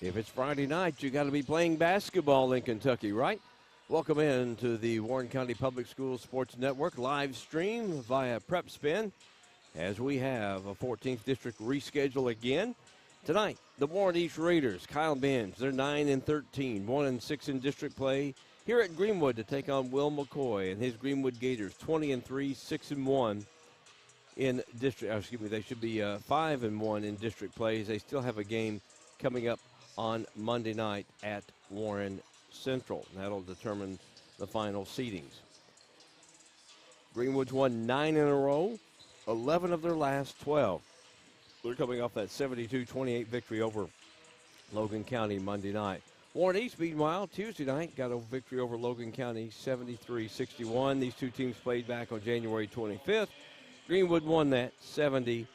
If it's Friday night, you got to be playing basketball in Kentucky, right? Welcome in to the Warren County Public Schools Sports Network live stream via Prep Spin as we have a 14th District reschedule again. Tonight, the Warren East Raiders, Kyle Benz, they're 9-13, 1-6 in district play here at Greenwood to take on Will McCoy and his Greenwood Gators, 20-3, 6-1 in district. Excuse me, they should be 5-1 in district plays. They still have a game coming up on Monday night at Warren Central. That'll determine the final seedings. Greenwood's won 9 in a row, 11 of their last 12. They're coming off that 72-28 victory over Logan County Monday night. Warren East, meanwhile, Tuesday night got a victory over Logan County 73-61. These two teams played back on January 25th. Greenwood won that 70-59.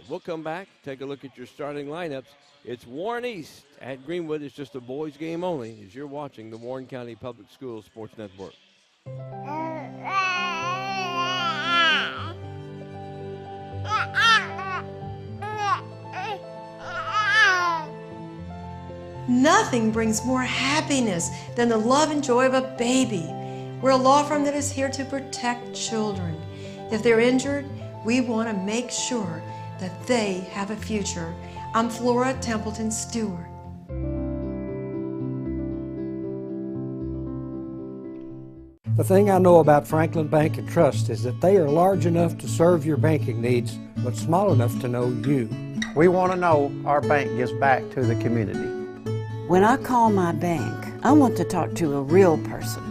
We'll come back, take a look at your starting lineups. It's Warren East at Greenwood. It's just a boys' game only as you're watching the Warren County Public Schools Sports Network. Nothing brings more happiness than the love and joy of a baby. We're a law firm that is here to protect children. If they're injured, we want to make sure that they have a future. I'm Flora Templeton Stewart. The thing I know about Franklin Bank and Trust is that they are large enough to serve your banking needs, but small enough to know you. We want to know our bank gives back to the community. When I call my bank, I want to talk to a real person.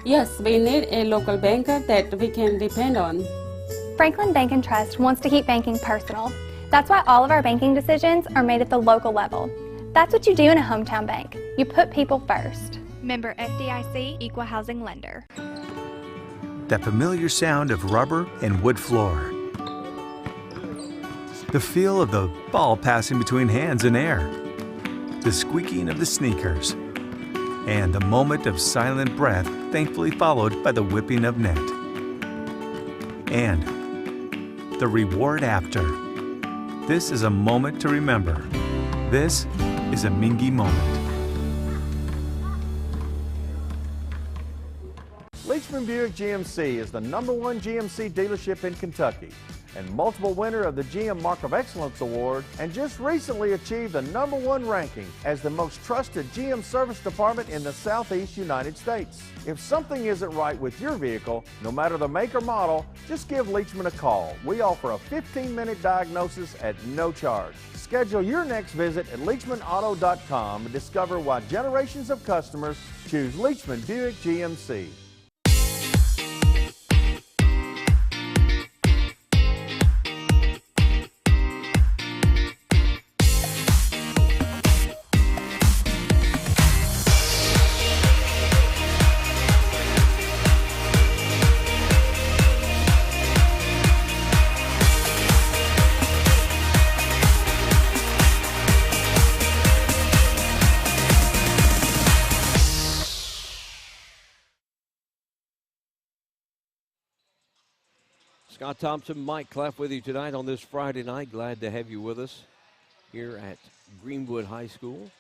Yes, we need a local banker that we can depend on. Franklin Bank and Trust wants to keep banking personal. That's why all of our banking decisions are made at the local level. That's what you do in a hometown bank. You put people first. Member FDIC, Equal Housing Lender. That familiar sound of rubber and wood floor. The feel of the ball passing between hands and air. The squeaking of the sneakers. And the moment of silent breath, thankfully followed by the whipping of net. And the reward after. This is a moment to remember. This is a Mingy moment. Leachman Buick GMC is the #1 GMC dealership in Kentucky and multiple winner of the GM Mark of Excellence Award, and just recently achieved the #1 ranking as the most trusted GM service department in the Southeast United States. If something isn't right with your vehicle, no matter the make or model, just give Leachman a call. We offer a 15-minute diagnosis at no charge. Schedule your next visit at LeachmanAuto.com and discover why generations of customers choose Leachman Buick GMC. Scott Thompson, Mike Clef with you tonight on this Friday night. Glad to have you with us here at Greenwood High School.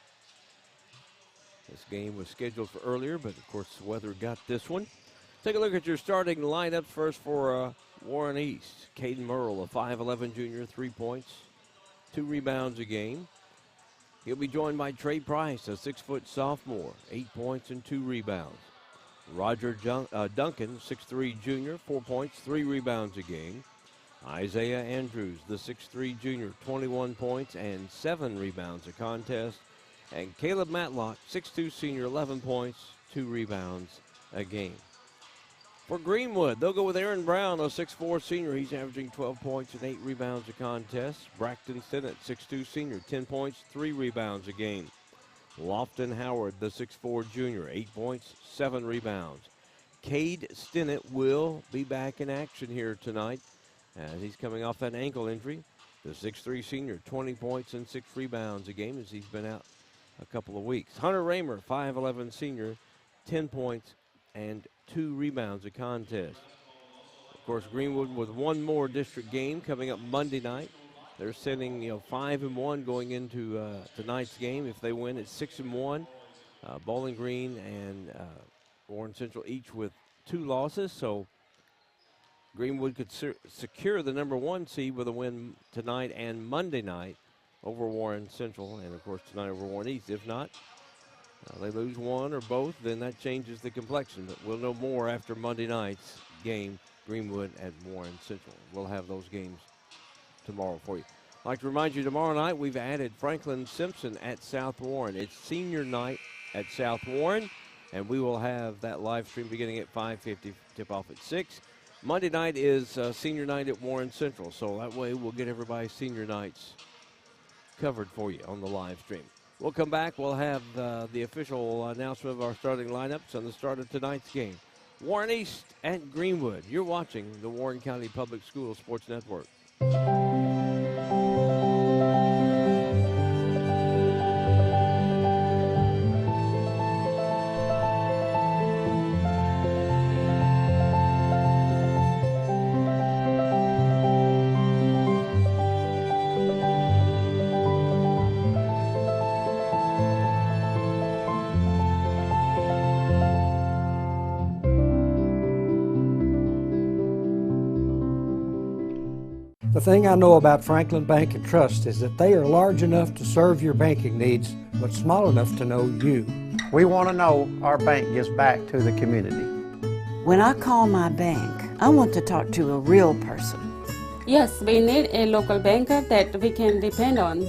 This game was scheduled for earlier, but of course the weather got this one. Take a look at your starting lineup first for Warren East. Caden Merle, a 5'11 junior, 3 points, 2 rebounds a game. He'll be joined by Trey Price, a 6-foot sophomore, 8 points and 2 rebounds. Roger Duncan, 6'3 junior, 4 points, 3 rebounds a game. Isaiah Andrews, the 6'3 junior, 21 points and 7 rebounds a contest. And Caleb Matlock, 6'2 senior, 11 points, 2 rebounds a game. For Greenwood, they'll go with Aaron Brown, a 6'4 senior. He's averaging 12 points and 8 rebounds a contest. Braxton Stinnett, 6'2 senior, 10 points, 3 rebounds a game. Lofton Howard, the 6'4 junior, 8 points, 7 rebounds. Cade Stinnett will be back in action here tonight as he's coming off that ankle injury. The 6'3 senior, 20 points and 6 rebounds a game as he's been out a couple of weeks. Hunter Raymer, 5'11 senior, 10 points and 2 rebounds a contest. Of course, Greenwood with one more district game coming up Monday night They're sitting, 5-1 going into tonight's game. If they win, it's 6-1. Bowling Green and Warren Central each with 2 losses. So Greenwood could secure the number 1 seed with a win tonight and Monday night over Warren Central, and of course tonight over Warren East. If not, they lose one or both, then that changes the complexion. But we'll know more after Monday night's game, Greenwood at Warren Central. We'll have those games tomorrow for you. I'd like to remind you, tomorrow night we've added Franklin Simpson at South Warren. It's senior night at South Warren, and we will have that live stream beginning at 5:50, tip-off at 6. Monday night is senior night at Warren Central, so that way we'll get everybody's senior nights covered for you on the live stream. We'll come back. We'll have the official announcement of our starting lineups and the start of tonight's game. Warren East at Greenwood. You're watching the Warren County Public Schools Sports Network. The thing I know about Franklin Bank and Trust is that they are large enough to serve your banking needs, but small enough to know you. We want to know our bank gives back to the community. When I call my bank, I want to talk to a real person. Yes, we need a local banker that we can depend on.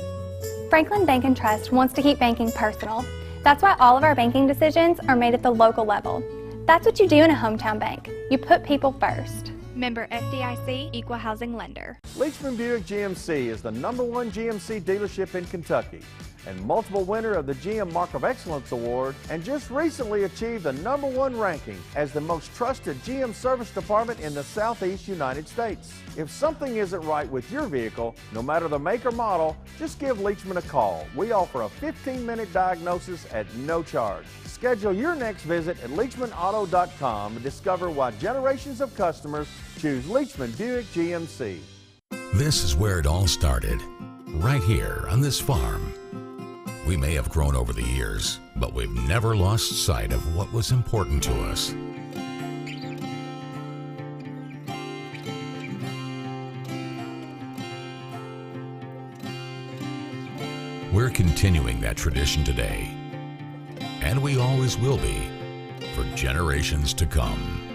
Franklin Bank and Trust wants to keep banking personal. That's why all of our banking decisions are made at the local level. That's what you do in a hometown bank. You put people first. Member FDIC, Equal Housing Lender. Leachman Buick GMC is the #1 GMC dealership in Kentucky and multiple winner of the GM Mark of Excellence Award, and just recently achieved the #1 ranking as the most trusted GM service department in the Southeast United States. If something isn't right with your vehicle, no matter the make or model, just give Leachman a call. We offer a 15-minute diagnosis at no charge. Schedule your next visit at LeachmanAuto.com and discover why generations of customers choose Leachman Buick GMC. This is where it all started, right here on this farm. We may have grown over the years, but we've never lost sight of what was important to us. We're continuing that tradition today, and we always will be for generations to come.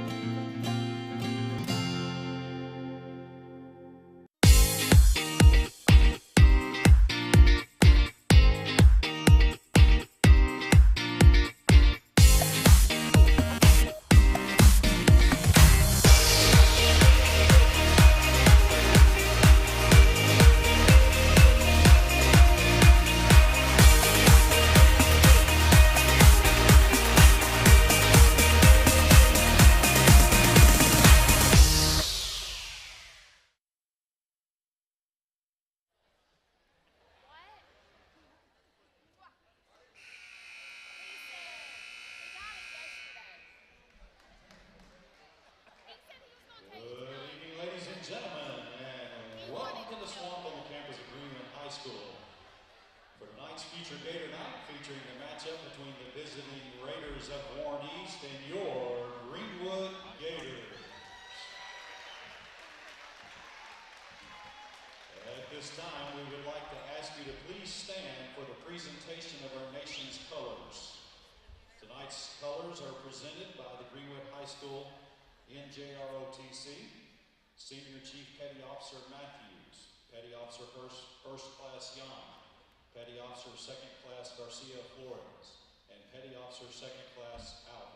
Senior Chief Petty Officer Matthews, Petty Officer First Class Young, Petty Officer Second Class Garcia Flores, and Petty Officer Second Class Alvin.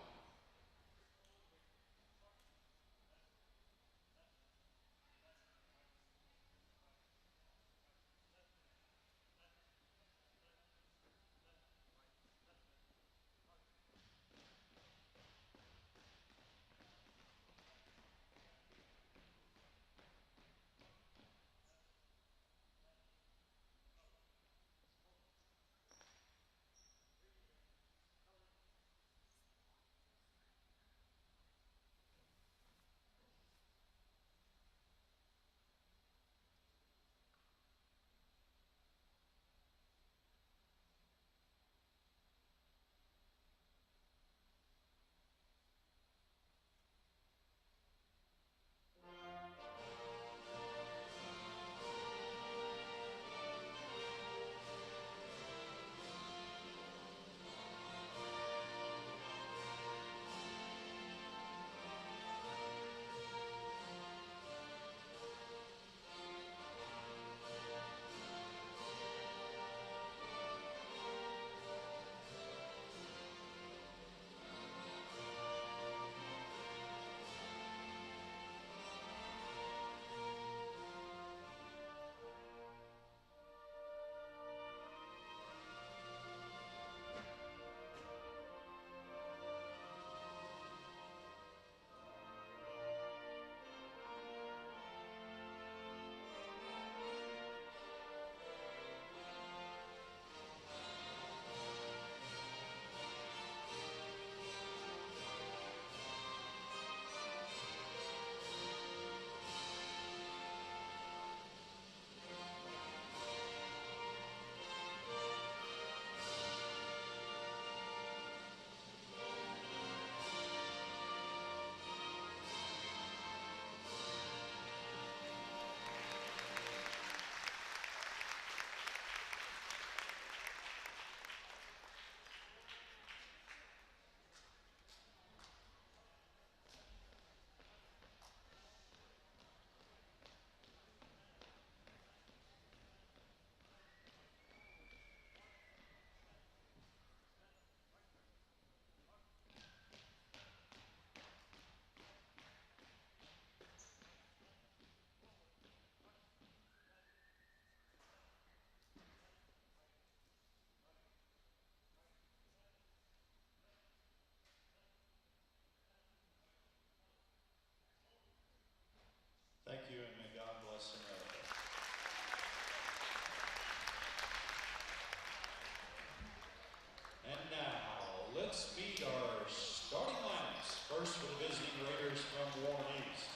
Warren East.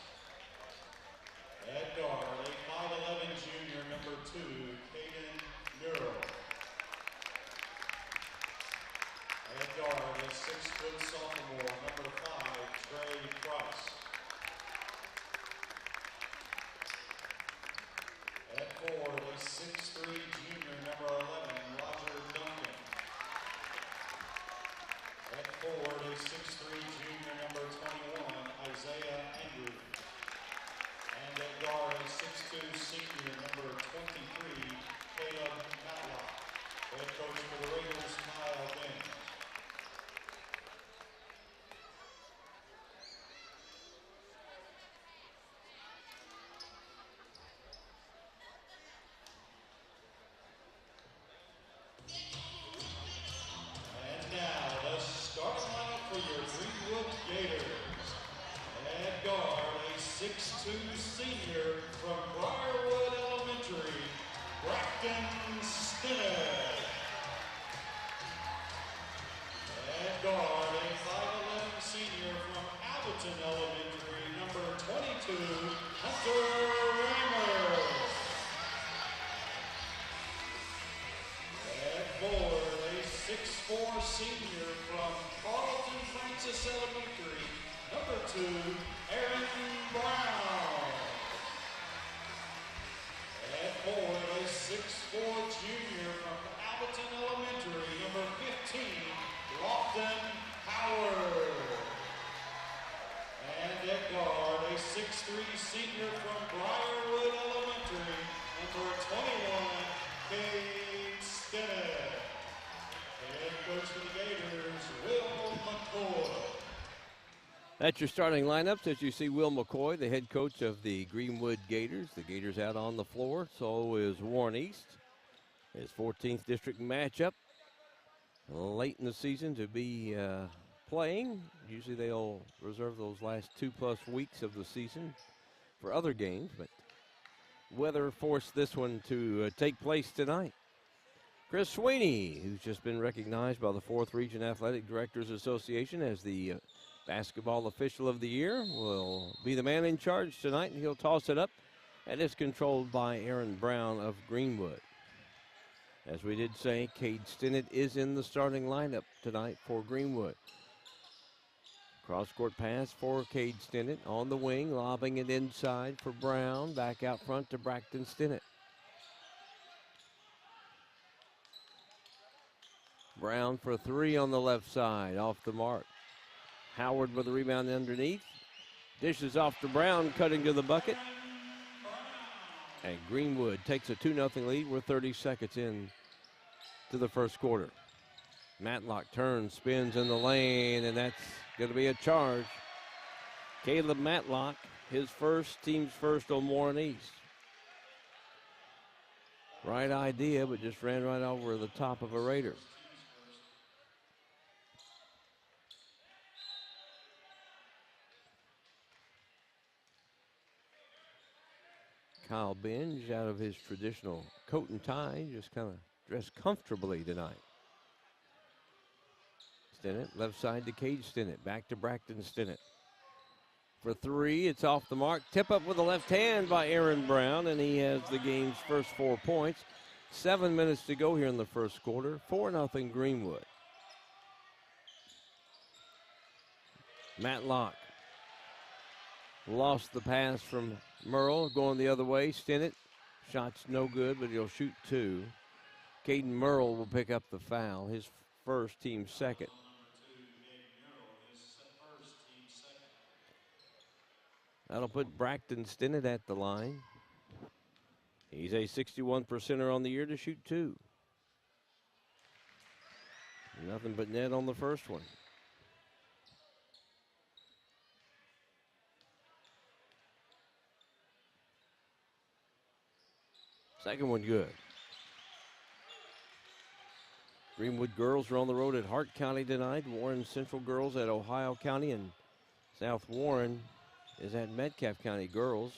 At guard, a 5'11" junior, number 2, Caden Murrell. At guard, a 6-foot sophomore, number 5, Trey Price. At forward, a 6'3" junior, number 11, Roger Duncan. At forward, a 6'3" junior, number 21, Isaiah Andrew. And at guard, a 6'2" senior, number 23, Caleb Matlock. Head coach for the Raiders, Kyle Benz. And now, the starting lineup for your Greenwood Gators. At guard, a 6'2" senior from Briarwood Elementary, Braxton Stinnett. At guard, a 5'11" senior from Alberton Elementary, number 22, Hunter Ramos. At forward, a 6'4" senior from Carlton Francis Elementary, number 2, Aaron Brown. At forward, a 6'4" junior from Alberton Elementary, number 15, Lofton Howard. And at guard, a 6'3" senior from Briarwood Elementary, number 21, Cade Stinnett. Head coach for the Gators, Will McCoy. That's your starting lineups. As you see, Will McCoy, the head coach of the Greenwood Gators. The Gators out on the floor. So is Warren East. His 14th district matchup late in the season to be playing. Usually they'll reserve those last 2+ weeks of the season for other games, but weather forced this one to take place tonight. Chris Sweeney, who's just been recognized by the 4th Region Athletic Directors Association as the basketball official of the year, will be the man in charge tonight, and he'll toss it up, and it's controlled by Aaron Brown of Greenwood. As we did say, Cade Stinnett is in the starting lineup tonight for Greenwood. Cross-court pass for Cade Stinnett on the wing, lobbing it inside for Brown, back out front to Braxton Stinnett. Brown for 3 on the left side, off the mark. Howard with the rebound underneath. Dishes off to Brown, cutting to the bucket. And Greenwood takes a 2-0 lead. We're 30 seconds in to the first quarter. Matlock turns, spins in the lane, and that's going to be a charge. Caleb Matlock, his first, team's first on Warren East. Right idea, but just ran right over the top of a Raider. Kyle Binge out of his traditional coat and tie, just kind of dressed comfortably tonight. Stinnett, left side to Cade Stinnett, back to Braxton Stinnett. For 3, it's off the mark. Tip up with the left hand by Aaron Brown, and he has the game's first 4 points. 7 minutes to go here in the first quarter. 4-0 Greenwood. Matlock lost the pass from Merle, going the other way. Stinnett, shot's no good, but he'll shoot 2. Caden Merle will pick up the foul, his first, team second. That'll put Braxton Stinnett at the line. He's a 61%er on the year to shoot 2. Nothing but net on the first one. Second one good. Greenwood girls are on the road at Hart County tonight. Warren Central girls at Ohio County, and South Warren is at Metcalfe County girls.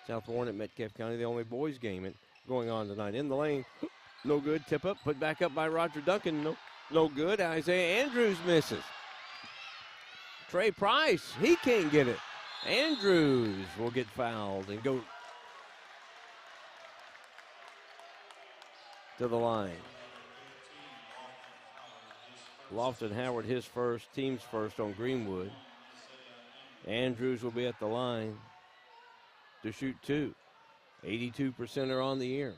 South Warren at Metcalfe County, the only boys game going on tonight. In the lane, no good. Tip up, put back up by Roger Duncan. No good. Isaiah Andrews misses. Trey Price, he can't get it. Andrews will get fouled and go to the line. Lofton Howard, his first, team's first on Greenwood. Andrews will be at the line to shoot two. 82% are on the year.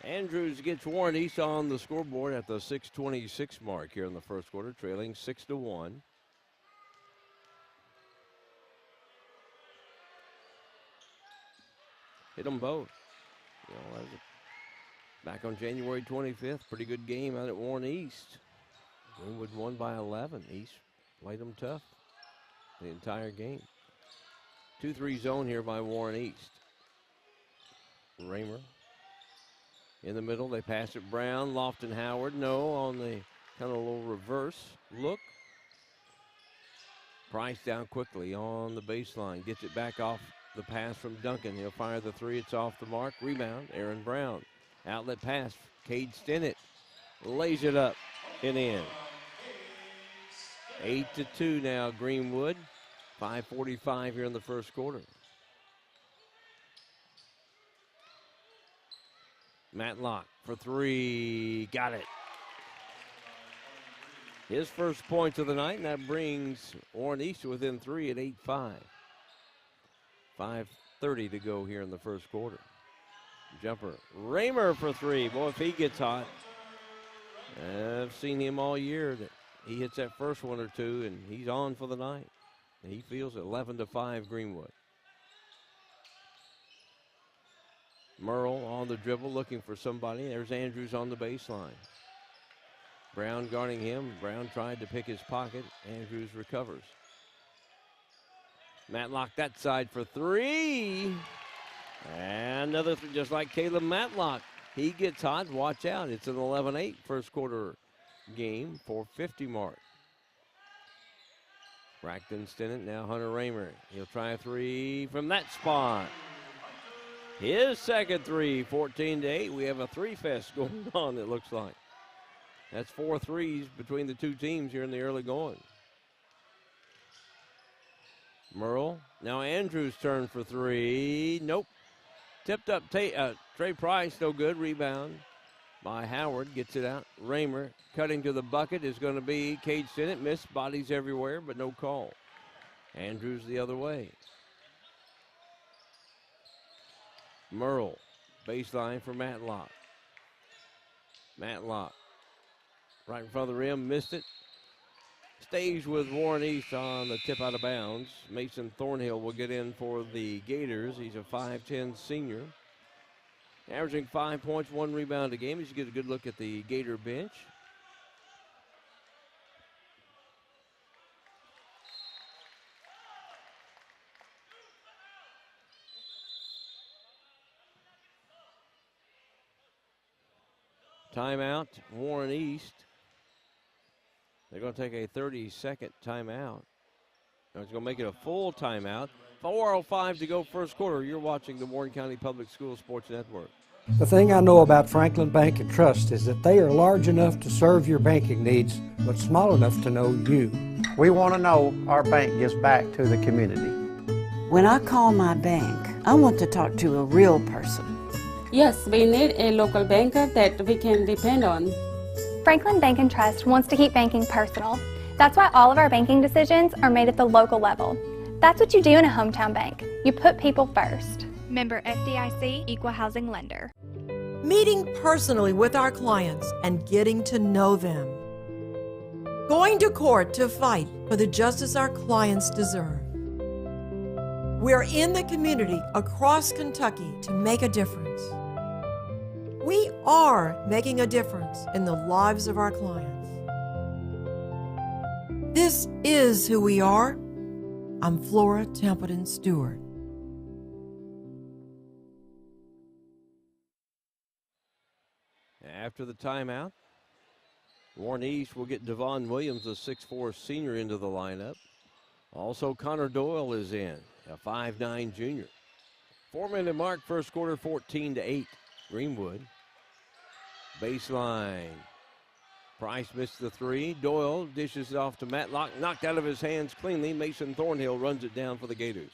Andrews gets Warren East on the scoreboard at the 6:26 mark here in the first quarter, trailing 6-1. Hit them both. You know, that was back on January 25th, pretty good game out at Warren East. Greenwood won by 11. East played them tough the entire game. 2-3 zone here by Warren East. Raymer in the middle. They pass it Brown. Lofton Howard, no, on the kind of a little reverse look. Price down quickly on the baseline. Gets it back off the pass from Duncan. He'll fire the three. It's off the mark. Rebound, Aaron Brown. Outlet pass. Cade Stinnett lays it up and in. 8-2 now, Greenwood. 5:45 here in the first quarter. Matlock for three. Got it. His first points of the night, and that brings Warren East within three at 8-5. 5:30 to go here in the first quarter. Jumper. Raymer for three. Boy, if he gets hot. I've seen him all year. That he hits that first one or two, and he's on for the night. He feels 11-5 Greenwood. Merle on the dribble looking for somebody. There's Andrews on the baseline. Brown guarding him. Brown tried to pick his pocket. Andrews recovers. Matlock that side for three. And another three, just like Caleb Matlock. He gets hot. Watch out. It's an 11-8 first quarter game. 4:50 mark. Braxton Stinnett, now Hunter Raymer. He'll try a three from that spot. His second three, 14-8. We have a three fest going on, it looks like. That's 4 threes between the two teams here in the early going. Merle, now Andrews' turn for three. Nope. Tipped up Trey Price, no good. Rebound by Howard, gets it out. Raymer cutting to the bucket is going to be Cade Stinnett. Missed, bodies everywhere, but no call. Andrews the other way. Merle, baseline for Matlock. Matlock, right in front of the rim, missed it. Stays with Warren East on the tip out of bounds. Mason Thornhill will get in for the Gators. He's a 5'10 senior. Averaging 5 points, 1 rebound a game. You should get a good look at the Gator bench. Timeout, Warren East. They're going to take a 30-second timeout. It's going to make it a full timeout. 4:05 to go first quarter. You're watching the Warren County Public Schools Sports Network. The thing I know about Franklin Bank and Trust is that they are large enough to serve your banking needs, but small enough to know you. We want to know our bank gives back to the community. When I call my bank, I want to talk to a real person. Yes, we need a local banker that we can depend on. Franklin Bank and Trust wants to keep banking personal. That's why all of our banking decisions are made at the local level. That's what you do in a hometown bank. You put people first. Member FDIC, Equal Housing Lender. Meeting personally with our clients and getting to know them. Going to court to fight for the justice our clients deserve. We're in the community across Kentucky to make a difference. We are making a difference in the lives of our clients. This is who we are. I'm Flora Templeton Stewart. After the timeout, Warren East will get Devon Williams, a 6'4 senior, into the lineup. Also, Connor Doyle is in, a 5'9 junior. 4-minute mark, first quarter, 14-8. Greenwood. Baseline. Price missed the three. Doyle dishes it off to Matlock. Knocked out of his hands cleanly. Mason Thornhill runs it down for the Gators.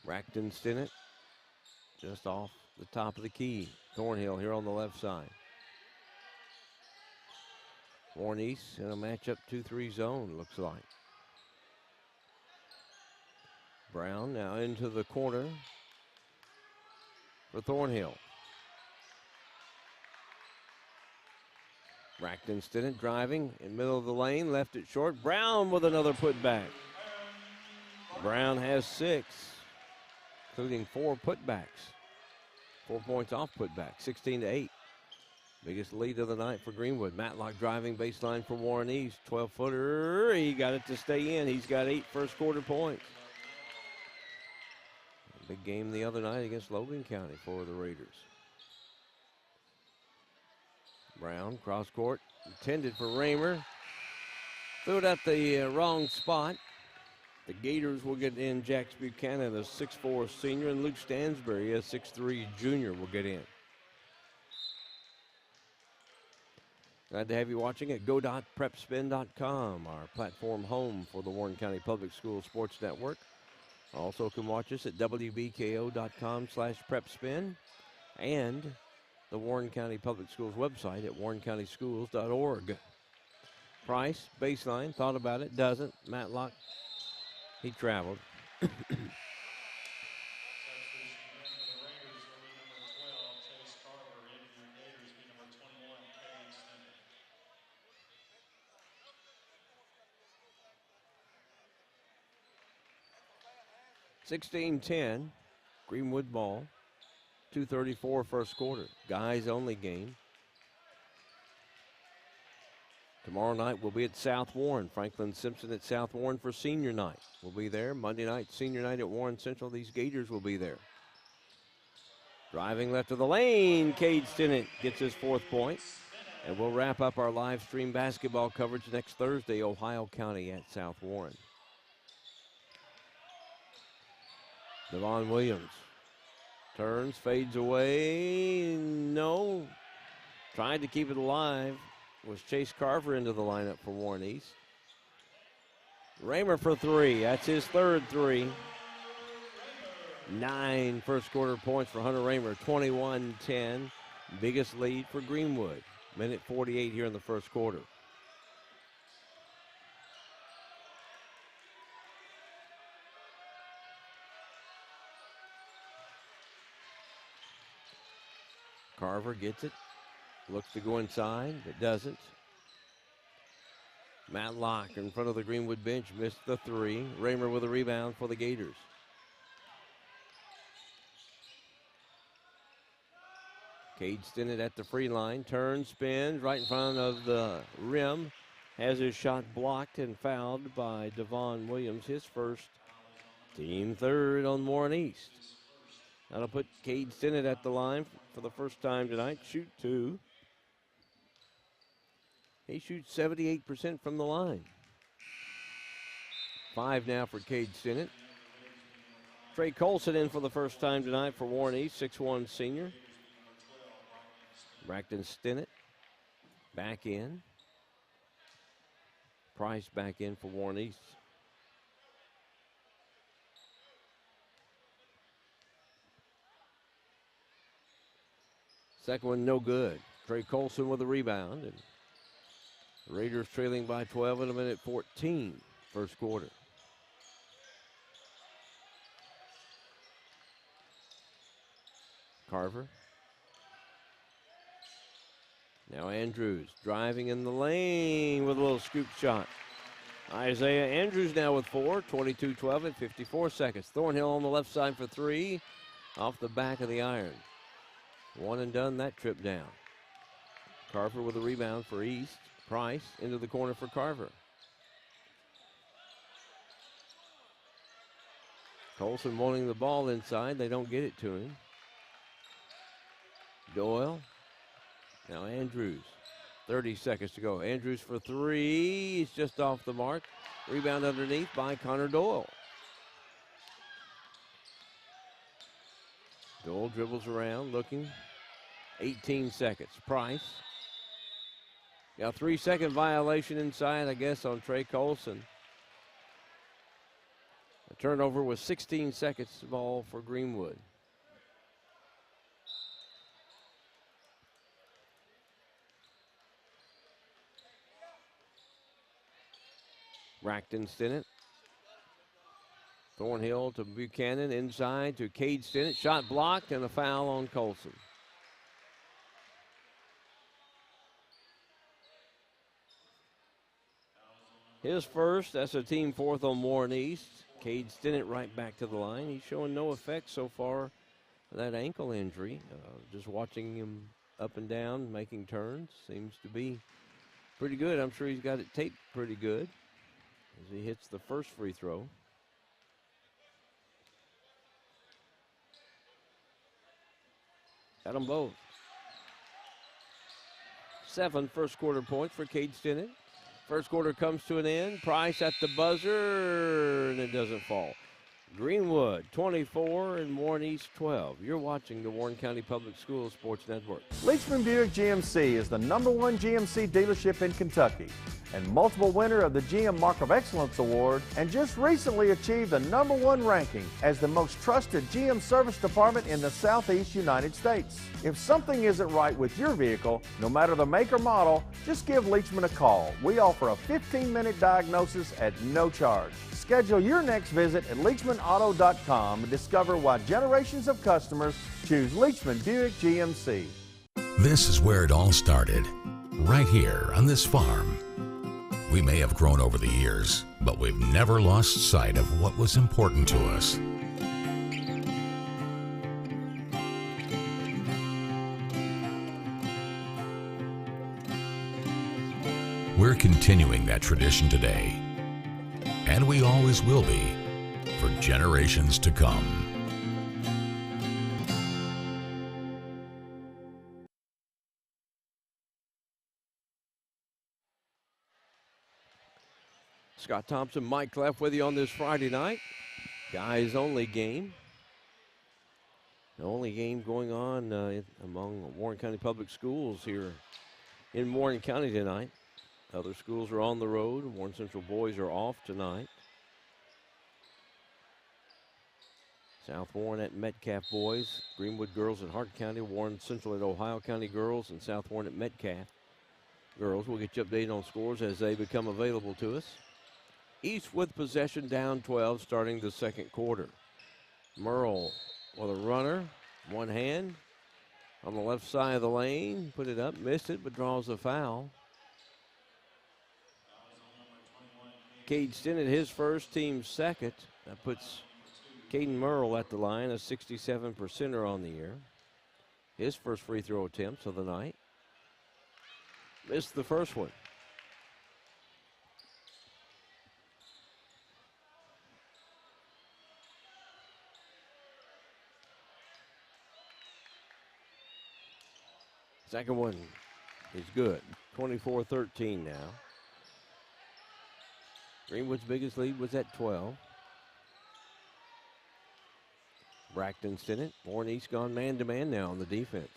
Braxton Stinnett just off the top of the key. Thornhill here on the left side. Warren East in a matchup 2-3 zone, looks like. Brown now into the corner for Thornhill. Braxton Stinnett driving in middle of the lane, left it short. Brown with another putback. Brown has 6, including 4 putbacks. 4 points off putback, 16-8. Biggest lead of the night for Greenwood. Matlock driving baseline for Warren East. 12-footer. He got it to stay in. He's got 8 first quarter points. Big game the other night against Logan County for the Raiders. Brown, cross court, intended for Raymer. Threw it at the wrong spot. The Gators will get in Jax Buchanan, a 6'4 senior, and Luke Stansbury, a 6'3 junior, will get in. Glad to have you watching at go.prepspin.com, our platform home for the Warren County Public Schools Sports Network. Also can watch us at wbko.com/prepspin and the Warren County Public Schools website at warrencountyschools.org. Price, baseline, thought about it, doesn't. Matlock, he traveled. 16-10, Greenwood ball. 2:34 first quarter. Guys only game. Tomorrow night we'll be at South Warren. Franklin Simpson at South Warren for senior night. We'll be there. Monday night, senior night at Warren Central. These Gators will be there. Driving left of the lane, Cade Stinnett gets his 4th point. And we'll wrap up our live stream basketball coverage next Thursday, Ohio County at South Warren. Devon Williams turns, fades away. No. Tried to keep it alive. Was Chase Carver into the lineup for Warren East. Raymer for 3. That's his 3rd 3. 9 first quarter points for Hunter Raymer. 21-10. Biggest lead for Greenwood. Minute 48 here in the first quarter. Carver gets it. Looks to go inside, but doesn't. Matlock in front of the Greenwood bench missed the 3. Raymer with a rebound for the Gators. Cade Stinnett at the free line. Turns, spins right in front of the rim. Has his shot blocked and fouled by Devon Williams. His first, team 3rd on Warren East. That'll put Cade Stinnett at the line for the first time tonight. Shoot 2. He shoots 78% from the line. 5 now for Cade Stinnett. Trey Colson in for the first time tonight for Warren East, 6'1 senior. Braxton Stinnett back in. Price back in for Warren East. Second one no good. Trey Colson with a rebound. And the Raiders trailing by 12 in a minute 14 first quarter. Carver. Now Andrews driving in the lane with a little scoop shot. Isaiah Andrews now with 4, 22-12 at 54 seconds. Thornhill on the left side for 3, off the back of the iron. One and done that trip down. Carver with a rebound for East. Price into the corner for Carver. Colson wanting the ball inside. They don't get it to him. Doyle. Now Andrews. 30 seconds to go. Andrews for 3. He's just off the mark. Rebound underneath by Connor Doyle. Stoll dribbles around, looking. 18 seconds. Price. Got a 3-second violation inside, I guess, on Trey Colson. A turnover with 16 seconds ball for Greenwood. Braxton Stinnett. Thornhill to Buchanan, inside to Cade Stinnett. Shot blocked and a foul on Colson. His first, that's a team fourth on Warren East. Cade Stinnett right back to the line. He's showing no effect so far of that ankle injury. Just watching him up and down, making turns, seems to be pretty good. I'm sure he's got it taped pretty good as he hits the first free throw. Got them both. 7 first quarter points for Cade Stinnett. First quarter comes to an end. Price at the buzzer, and it doesn't fall. Greenwood 24 and Warren East 12. You're watching the Warren County Public Schools Sports Network. Leachman Buick GMC is the #1 GMC dealership in Kentucky and multiple winner of the GM Mark of Excellence Award, and just recently achieved the #1 ranking as the most trusted GM service department in the Southeast United States. If something isn't right with your vehicle, no matter the make or model, just give Leachman a call. We offer a 15-minute diagnosis at no charge. Schedule your next visit at LeachmanAuto.com and discover why generations of customers choose Leachman Buick GMC. This is where it all started, right here on this farm. We may have grown over the years, but we've never lost sight of what was important to us. We're continuing that tradition today, and we always will be for generations to come. Scott Thompson, Mike Clef with you on this Friday night. Guys only game. The only game going on among Warren County Public Schools here in Warren County tonight. Other schools are on the road. Warren Central boys are off tonight. South Warren at Metcalf boys, Greenwood girls at Hart County, Warren Central at Ohio County girls, and South Warren at Metcalf girls. We'll get you updated on scores as they become available to us. East with possession, down 12 starting the second quarter. Merle with a runner, one hand on the left side of the lane, put it up, missed it, but draws a foul. Cade Stinnett, his first, team second. That puts Caden Merle at the line, a 67%er on the year. His first free throw attempt of the night. Missed the first one. Second one is good. 24-13 now. Greenwood's biggest lead was at 12. Braxton Stinnett. Warren East gone man-to-man now on the defense.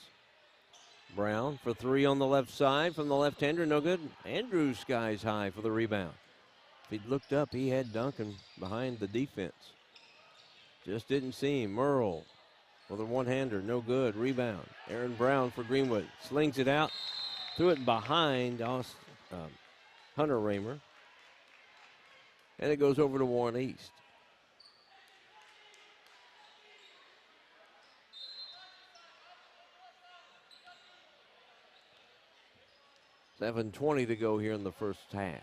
Brown for three on the left side from the left-hander. No good. Andrews skies high for the rebound. If he'd looked up, he had Duncan behind the defense. Just didn't see him. Merle with a one-hander. No good. Rebound. Aaron Brown for Greenwood. Slings it out. Threw it behind Hunter Raymer. And it goes over to Warren East. $7:20 to go here in the first half.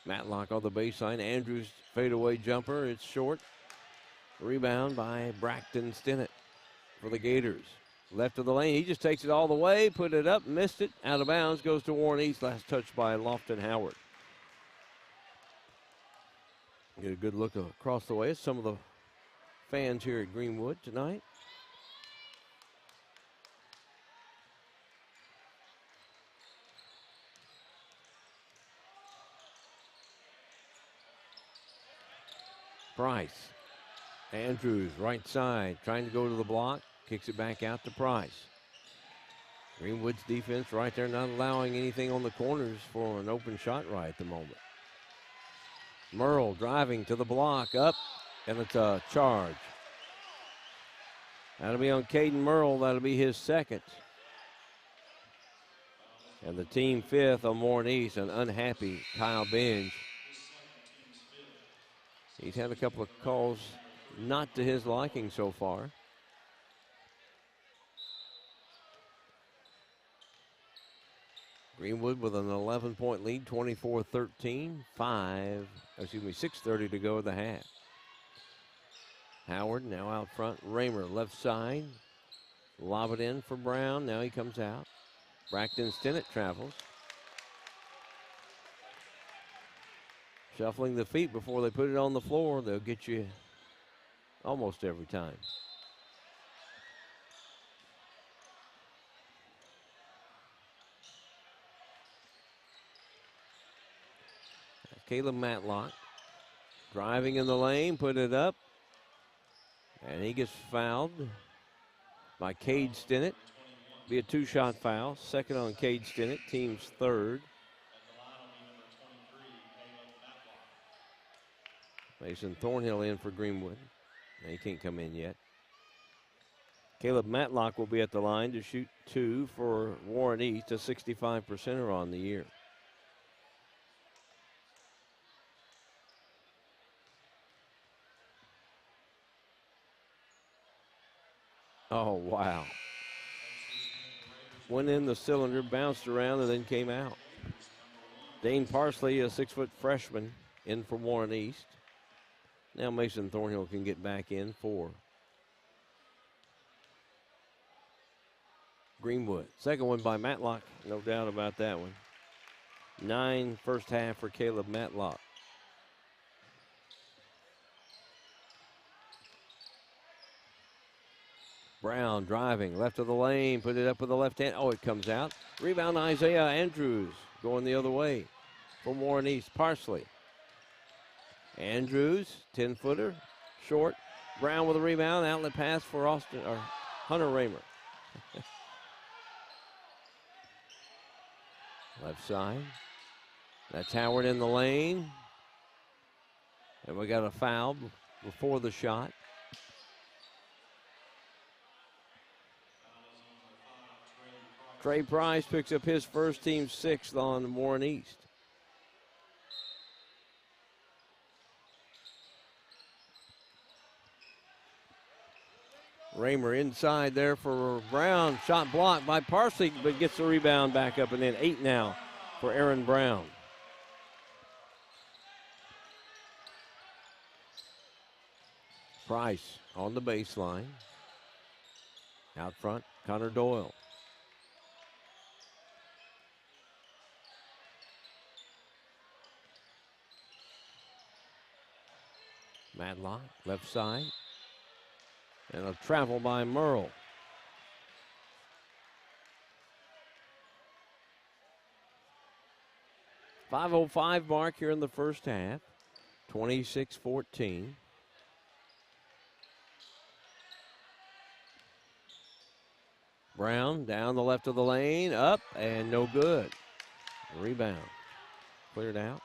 Matlock on the baseline. Andrews fadeaway jumper. It's short. Rebound by Braxton Stinnett for the Gators. Left of the lane. He just takes it all the way. Put it up. Missed it. Out of bounds. Goes to Warren East. Last touch by Lofton Howard. Get a good look across the way at some of the fans here at Greenwood tonight. Price. Andrews, right side, trying to go to the block. Kicks it back out to Price. Greenwood's defense right there, not allowing anything on the corners for an open shot right at the moment. Merle driving to the block, up, and it's a charge. That'll be on Caden Merle. That'll be his second. And the team fifth on Warren East, an unhappy Kyle Binge. He's had a couple of calls not to his liking so far. Greenwood with an 11-point lead, 24-13, 6:30 to go in the half. Howard now out front. Raymer left side. Lob it in for Brown. Now he comes out. Braxton Stinnett travels. Shuffling the feet before they put it on the floor. They'll get you almost every time. Caleb Matlock driving in the lane, put it up. And he gets fouled by Cade Stinnett. Be a two-shot foul. Second on Cade Stinnett, team's third. Mason Thornhill in for Greenwood. He can't come in yet. Caleb Matlock will be at the line to shoot two for Warren East, a 65%er on the year. Oh, wow. Went in the cylinder, bounced around, and then came out. Dane Parsley, a 6-foot freshman, in for Warren East. Now Mason Thornhill can get back in for Greenwood. Second one by Matlock, no doubt about that one. 9 first half for Caleb Matlock. Brown driving, left of the lane, put it up with the left hand. Oh, it comes out. Rebound, Isaiah Andrews going the other way for Warren East. Parsley. Andrews, 10-footer, short. Brown with a rebound, outlet pass for Hunter Raymer. Left side. That's Howard in the lane. And we got a foul before the shot. Trey Price picks up his first, team sixth on Warren East. Raymer inside there for Brown. Shot blocked by Parsley, but gets the rebound back up, and then 8 now for Aaron Brown. Price on the baseline. Out front, Connor Doyle. Matlock, left side. And a travel by Merle. .505 mark here in the first half. 26-14. Brown down the left of the lane, up, and no good. Rebound. Cleared out.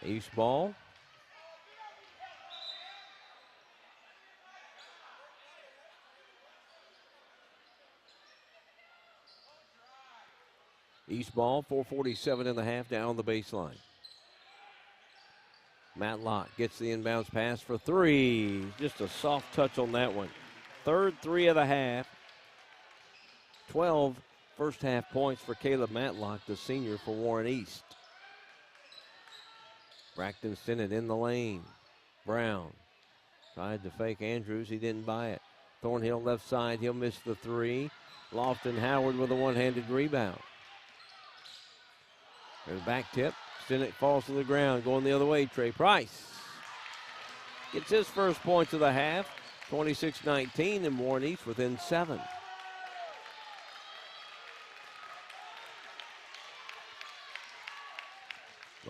East ball. East ball, 4:47 in the half, down the baseline. Matlock gets the inbounds pass for three. Just a soft touch on that one. Third three of the half. 12 first half points for Caleb Matlock, the senior for Warren East. Braxton Stinnett in the lane. Brown tried to fake Andrews. He didn't buy it. Thornhill left side. He'll miss the three. Lofton Howard with a one-handed rebound. There's a back tip. Stinnett falls to the ground. Going the other way, Trey Price gets his first points of the half. 26-19, and Warren East within 7.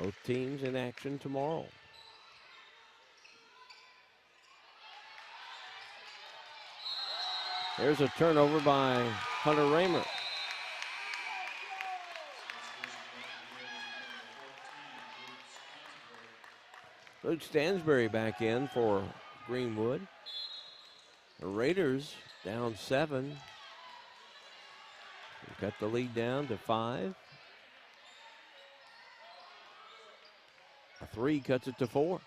Both teams in action tomorrow. There's a turnover by Hunter Raymer. Luke Stansberry back in for Greenwood. The Raiders down 7. They cut the lead down to 5. A 3 cuts it to 4.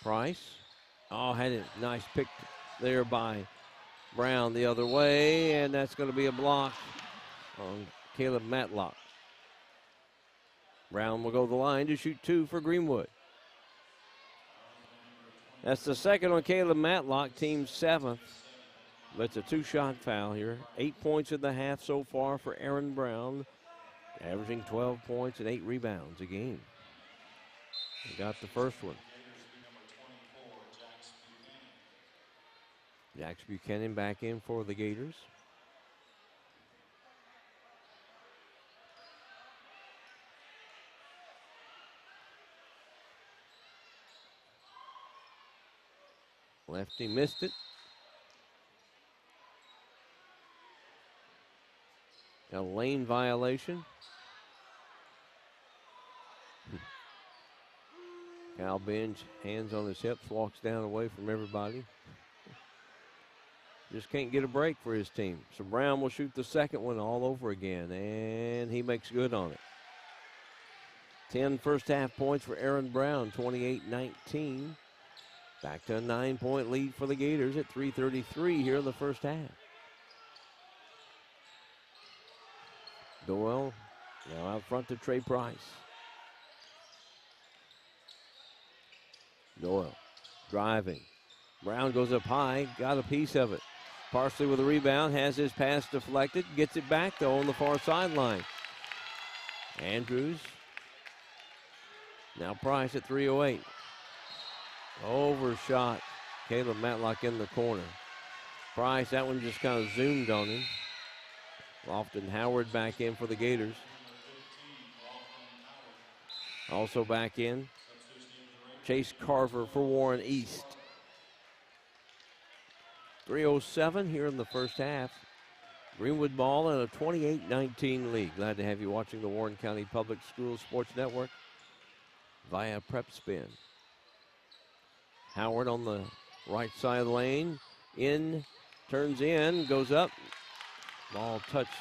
Price. Oh, had a nice pick there by Brown the other way, and that's going to be a block on Caleb Matlock. Brown will go to the line to shoot 2 for Greenwood. That's the second on Caleb Matlock, team 7th. But it's a 2-shot foul here. 8 points in the half so far for Aaron Brown, averaging 12 points and 8 rebounds a game. He got the first one. Jax Buchanan back in for the Gators. Lefty missed it. A lane violation. Cal Benj, hands on his hips, walks down away from everybody. Just can't get a break for his team. So Brown will shoot the second one all over again, and he makes good on it. 10 first half points for Aaron Brown, 28-19. Back to a 9-point lead for the Gators at 3:33 here in the first half. Doyle now out front to Trey Price. Doyle driving. Brown goes up high, got a piece of it. Parsley with a rebound, has his pass deflected, gets it back though on the far sideline. Andrews. Now Price at 3:08. Overshot. Caleb Matlock in the corner. Price, that one just kind of zoomed on him. Lofton Howard back in for the Gators. Also back in, Chase Carver for Warren East. 3:07 here in the first half. Greenwood ball and a 28-19 lead. Glad to have you watching the Warren County Public Schools Sports Network via Prep Spin. Howard on the right side of the lane. In, turns in, goes up. Ball touched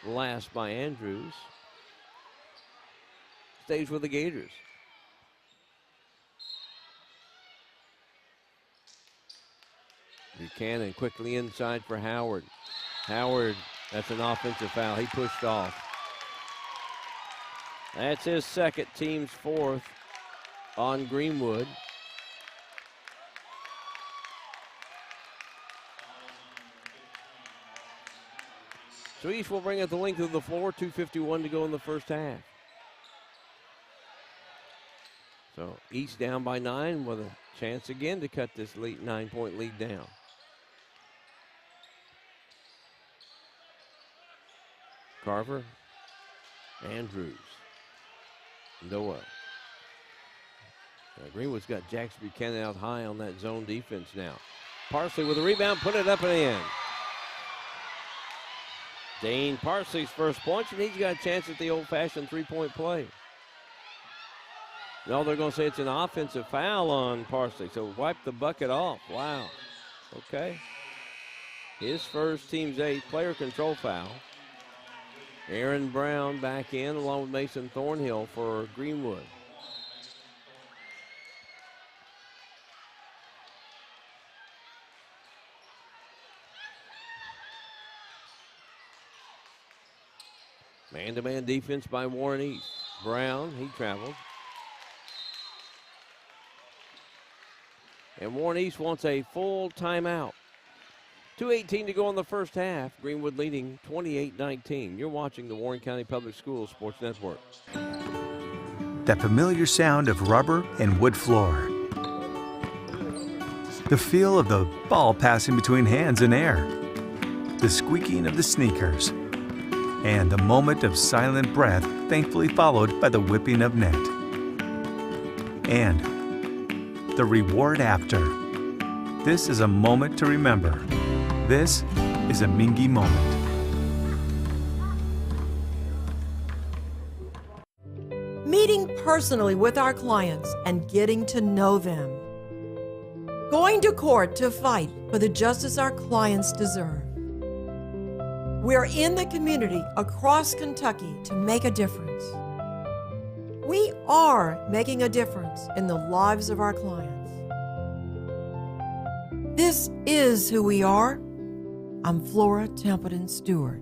last by Andrews. Stays with the Gators. Buchanan quickly inside for Howard. Howard, that's an offensive foul. He pushed off. That's his second, team's 4th on Greenwood. So East will bring it the length of the floor, 2:51 to go in the first half. So East down by 9 with a chance again to cut this 9-point lead down. Carver, Andrews, Noah. Greenwood's got Jax Buchanan out high on that zone defense now. Parsley with a rebound, put it up and in. Dane Parsley's first points, and he's got a chance at the old-fashioned 3-point play. No, they're going to say it's an offensive foul on Parsley, so wipe the bucket off. Wow. Okay. His first, team's 8th player control foul. Aaron Brown back in along with Mason Thornhill for Greenwood. Man-to-man defense by Warren East. Brown, he traveled. And Warren East wants a full timeout. 2:18 to go in the first half. Greenwood leading 28-19. You're watching the Warren County Public Schools Sports Network. That familiar sound of rubber and wood floor. The feel of the ball passing between hands and air. The squeaking of the sneakers. and a moment of silent breath thankfully followed by the whipping of net. And the reward after. This is a moment to remember. This is a Mingy moment. Meeting personally with our clients and getting to know them. Going to court to fight for the justice our clients deserve. We're in the community across Kentucky to make a difference. We are making a difference in the lives of our clients. This is who we are. I'm Flora Templeton Stewart.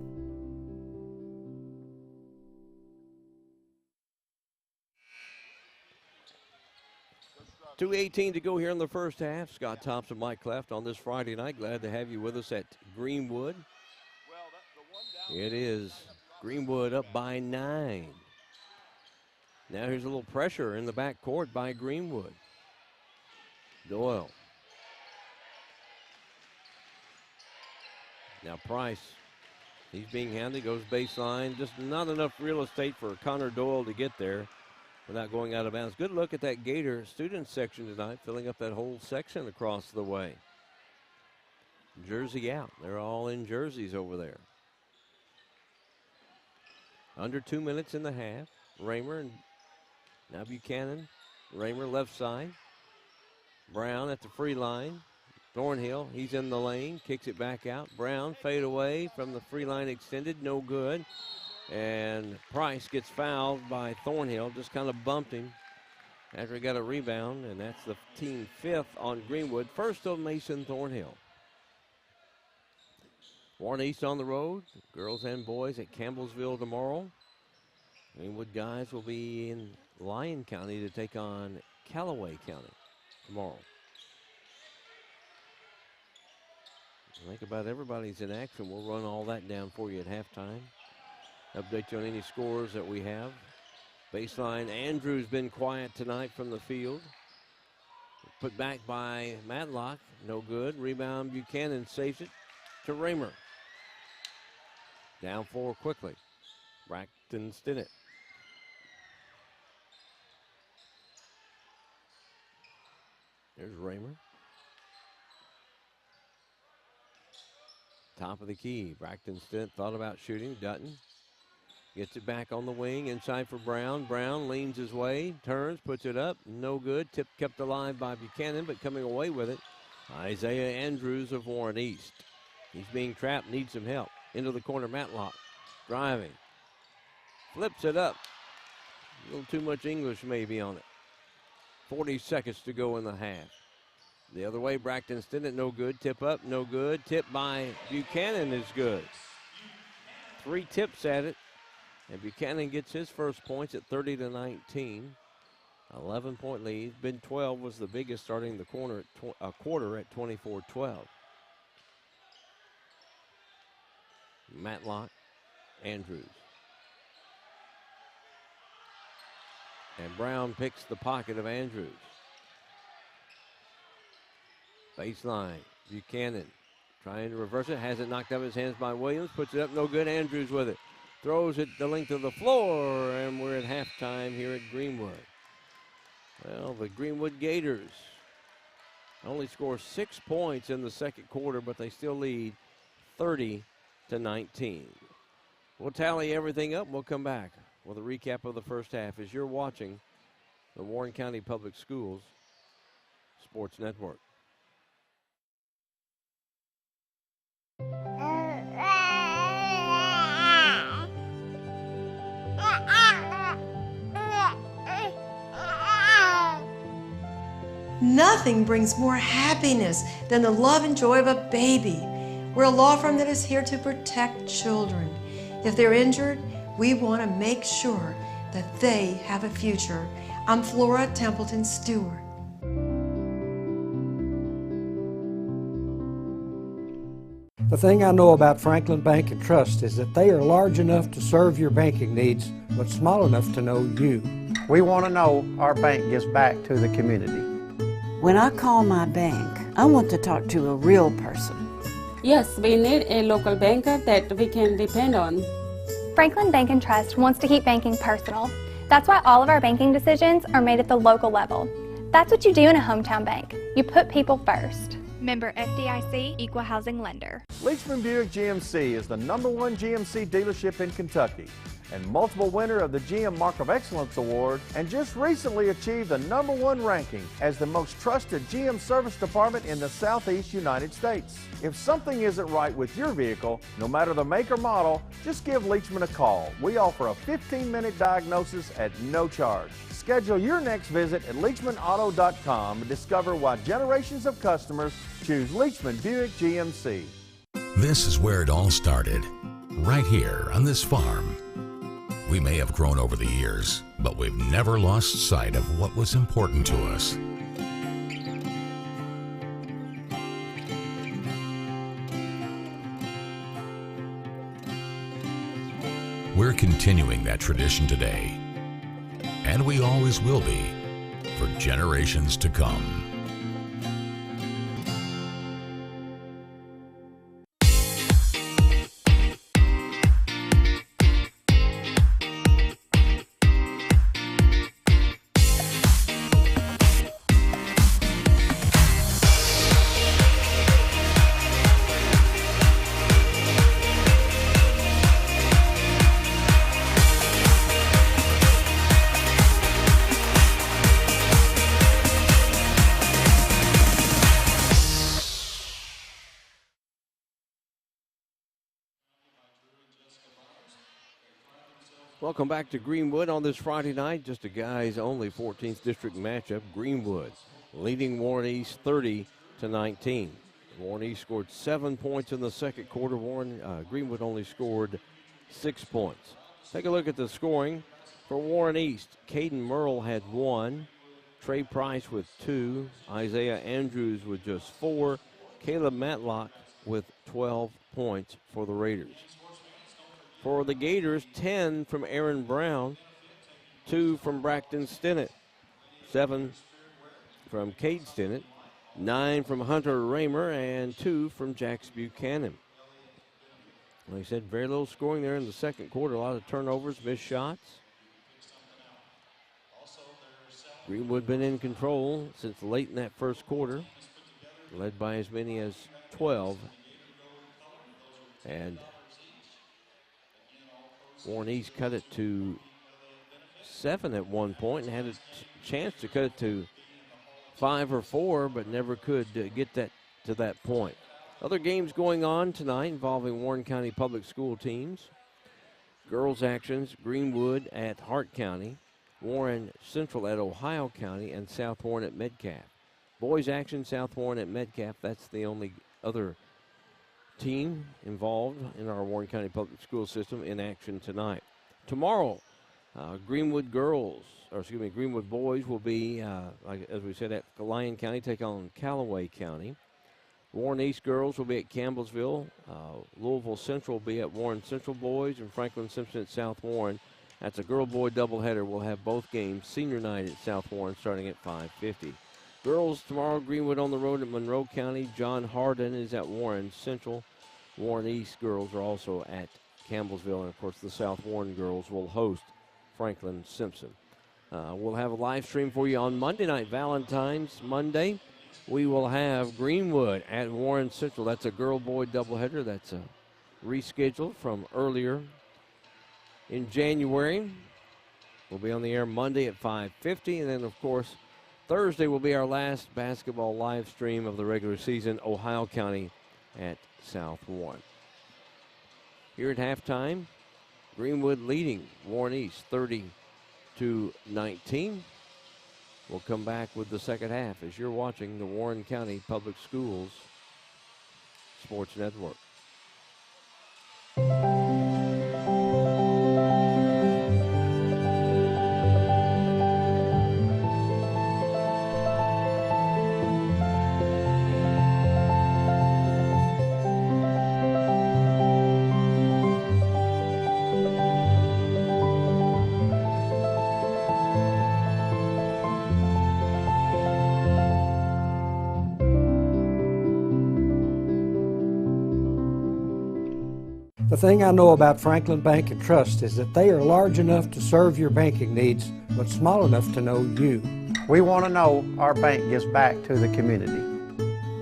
.218 to go here in the first half. Scott Thompson, Mike Cleft on this Friday night. Glad to have you with us at Greenwood. It is Greenwood up by 9. Now here's a little pressure in the back court by Greenwood. Doyle. Now Price, he's being handed, goes baseline. Just not enough real estate for Connor Doyle to get there without going out of bounds. Good look at that Gator student section tonight, filling up that whole section across the way. Jersey out. They're all in jerseys over there. Under 2 minutes in the half. Raymer and now Buchanan. Raymer left side. Brown at the free line. Thornhill, he's in the lane, kicks it back out. Brown fade away from the free line extended, no good. And Price gets fouled by Thornhill, just kind of bumped him after he got a rebound, and that's the team 5th on Greenwood. First of Mason Thornhill. Warren East on the road, girls and boys at Campbellsville tomorrow. Greenwood guys will be in Lyon County to take on Callaway County tomorrow. I think about everybody's in action. We'll run all that down for you at halftime. Update you on any scores that we have. Baseline, Andrews been quiet tonight from the field. Put back by Matlock, no good. Rebound, Buchanan saves it to Raymer. Down 4 quickly. Braxton Stinnett. There's Raymer. Top of the key. Braxton Stinnett thought about shooting. Dutton gets it back on the wing. Inside for Brown. Brown leans his way. Turns. Puts it up. No good. Tip kept alive by Buchanan, but coming away with it, Isaiah Andrews of Warren East. He's being trapped. Needs some help. Into the corner. Matlock. Driving. Flips it up. A little too much English maybe on it. 40 seconds to go in the half. The other way, Braxton Stinnett, no good. Tip up, no good. Tip by Buchanan is good. 3 tips at it, and Buchanan gets his first points at 30-19. 11-point lead. Big 12 was the biggest, starting the quarter at 24-12. Matlock, Andrews. And Brown picks the pocket of Andrews. Baseline, Buchanan trying to reverse it, has it knocked out of his hands by Williams, puts it up, no good. Andrews with it, throws it the length of the floor, and we're at halftime here at Greenwood. Well, the Greenwood Gators only score 6 points in the second quarter, but they still lead 30-19. We'll tally everything up, and we'll come back with a recap of the first half as you're watching the Warren County Public Schools Sports Network. Nothing brings more happiness than the love and joy of a baby. We're a law firm that is here to protect children. If they're injured, we want to make sure that they have a future. I'm Flora Templeton Stewart. The thing I know about Franklin Bank and Trust is that they are large enough to serve your banking needs, but small enough to know you. We want to know our bank gives back to the community. When I call my bank, I want to talk to a real person. Yes, we need a local banker that we can depend on. Franklin Bank and Trust wants to keep banking personal. That's why all of our banking decisions are made at the local level. That's what you do in a hometown bank. You put people first. Member FDIC, Equal Housing Lender. Leachman Buick GMC is the #1 GMC dealership in Kentucky and multiple winner of the GM Mark of Excellence Award, and just recently achieved the #1 ranking as the most trusted GM service department in the Southeast United States. If something isn't right with your vehicle, no matter the make or model, just give Leachman a call. We offer a 15-minute diagnosis at no charge. Schedule your next visit at LeachmanAuto.com and discover why generations of customers choose Leachman Buick GMC. This is where it all started, right here on this farm. We may have grown over the years, but we've never lost sight of what was important to us. We're continuing that tradition today, and we always will be for generations to come. Welcome back to Greenwood on this Friday night. Just a guys only 14th district matchup. Greenwood leading Warren East 30-19. Warren East scored 7 points in the second quarter. Greenwood only scored 6 points. Take a look at the scoring for Warren East. Caden Merle had 1. Trey Price with 2. Isaiah Andrews with just 4. Caleb Matlock with 12 points for the Raiders. For the Gators, 10 from Aaron Brown, 2 from Braxton Stinnett, 7 from Cade Stinnett, 9 from Hunter Raymer, and 2 from Jax Buchanan. Like I said, very little scoring there in the second quarter. A lot of turnovers, missed shots. Greenwood been in control since late in that first quarter, led by as many as 12. And Warren East cut it to 7 at one point and had a chance to cut it to 5 or 4, but never could get that to that point. Other games going on tonight involving Warren County Public School teams. Girls actions, Greenwood at Hart County, Warren Central at Ohio County, and South Warren at Metcalf. Boys action, South Warren at Metcalf. That's the only other team involved in our Warren County Public School system in action tonight. Tomorrow, Greenwood boys will be, as we said, at Lyon County, take on Callaway County. Warren East girls will be at Campbellsville. Louisville Central will be at Warren Central boys, and Franklin Simpson at South Warren. That's a girl-boy doubleheader. We'll have both games senior night at South Warren starting at 5:50. Girls tomorrow, Greenwood on the road at Monroe County. John Hardin is at Warren Central. Warren East girls are also at Campbellsville. And, of course, the South Warren girls will host Franklin Simpson. We'll have a live stream for you on Monday night, Valentine's Monday. We will have Greenwood at Warren Central. That's a girl-boy doubleheader. That's a reschedule from earlier in January. We'll be on the air Monday at 5:50. And then, of course, Thursday will be our last basketball live stream of the regular season, Ohio County at South Warren. Here at halftime, Greenwood leading Warren East 30-19. We'll come back with the second half as you're watching the Warren County Public Schools Sports Network. The thing I know about Franklin Bank and Trust is that they are large enough to serve your banking needs, but small enough to know you. We want to know our bank gives back to the community.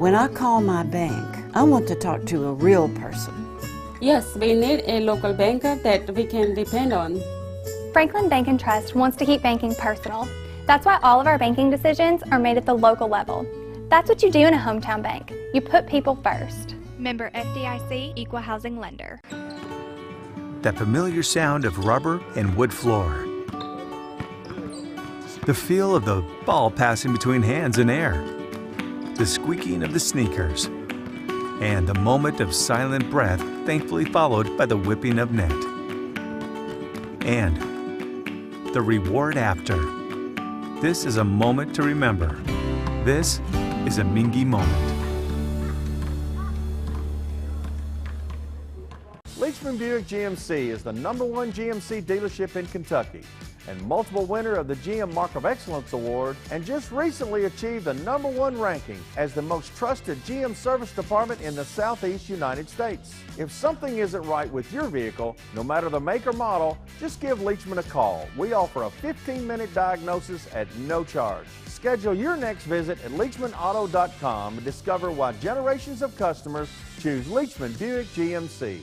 When I call my bank, I want to talk to a real person. Yes, we need a local banker that we can depend on. Franklin Bank and Trust wants to keep banking personal. That's why all of our banking decisions are made at the local level. That's what you do in a hometown bank. You put people first. Member FDIC, Equal Housing Lender. That familiar sound of rubber and wood floor. The feel of the ball passing between hands and air. The squeaking of the sneakers. And the moment of silent breath thankfully followed by the whipping of net. And the reward after. This is a moment to remember. This is a Mingy moment. Leachman Buick GMC is the #1 GMC dealership in Kentucky and multiple winner of the GM Mark of Excellence Award, and just recently achieved the #1 ranking as the most trusted GM service department in the Southeast United States. If something isn't right with your vehicle, no matter the make or model, just give Leachman a call. We offer a 15-minute diagnosis at no charge. Schedule your next visit at LeachmanAuto.com and discover why generations of customers choose Leachman Buick GMC.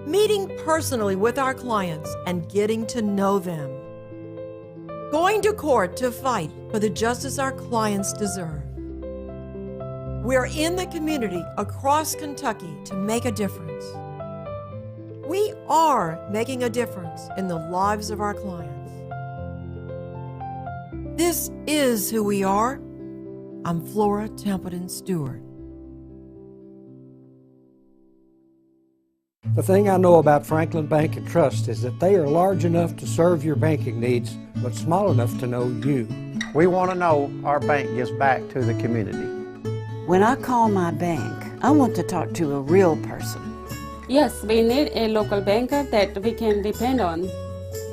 Meeting personally with our clients and getting to know them. Going to court to fight for the justice our clients deserve. We're in the community across Kentucky to make a difference. We are making a difference in the lives of our clients. This is who we are. I'm Flora Templeton Stewart. The thing I know about Franklin Bank and Trust is that they are large enough to serve your banking needs, but small enough to know you. We want to know our bank gives back to the community. When I call my bank, I want to talk to a real person. Yes, we need a local banker that we can depend on.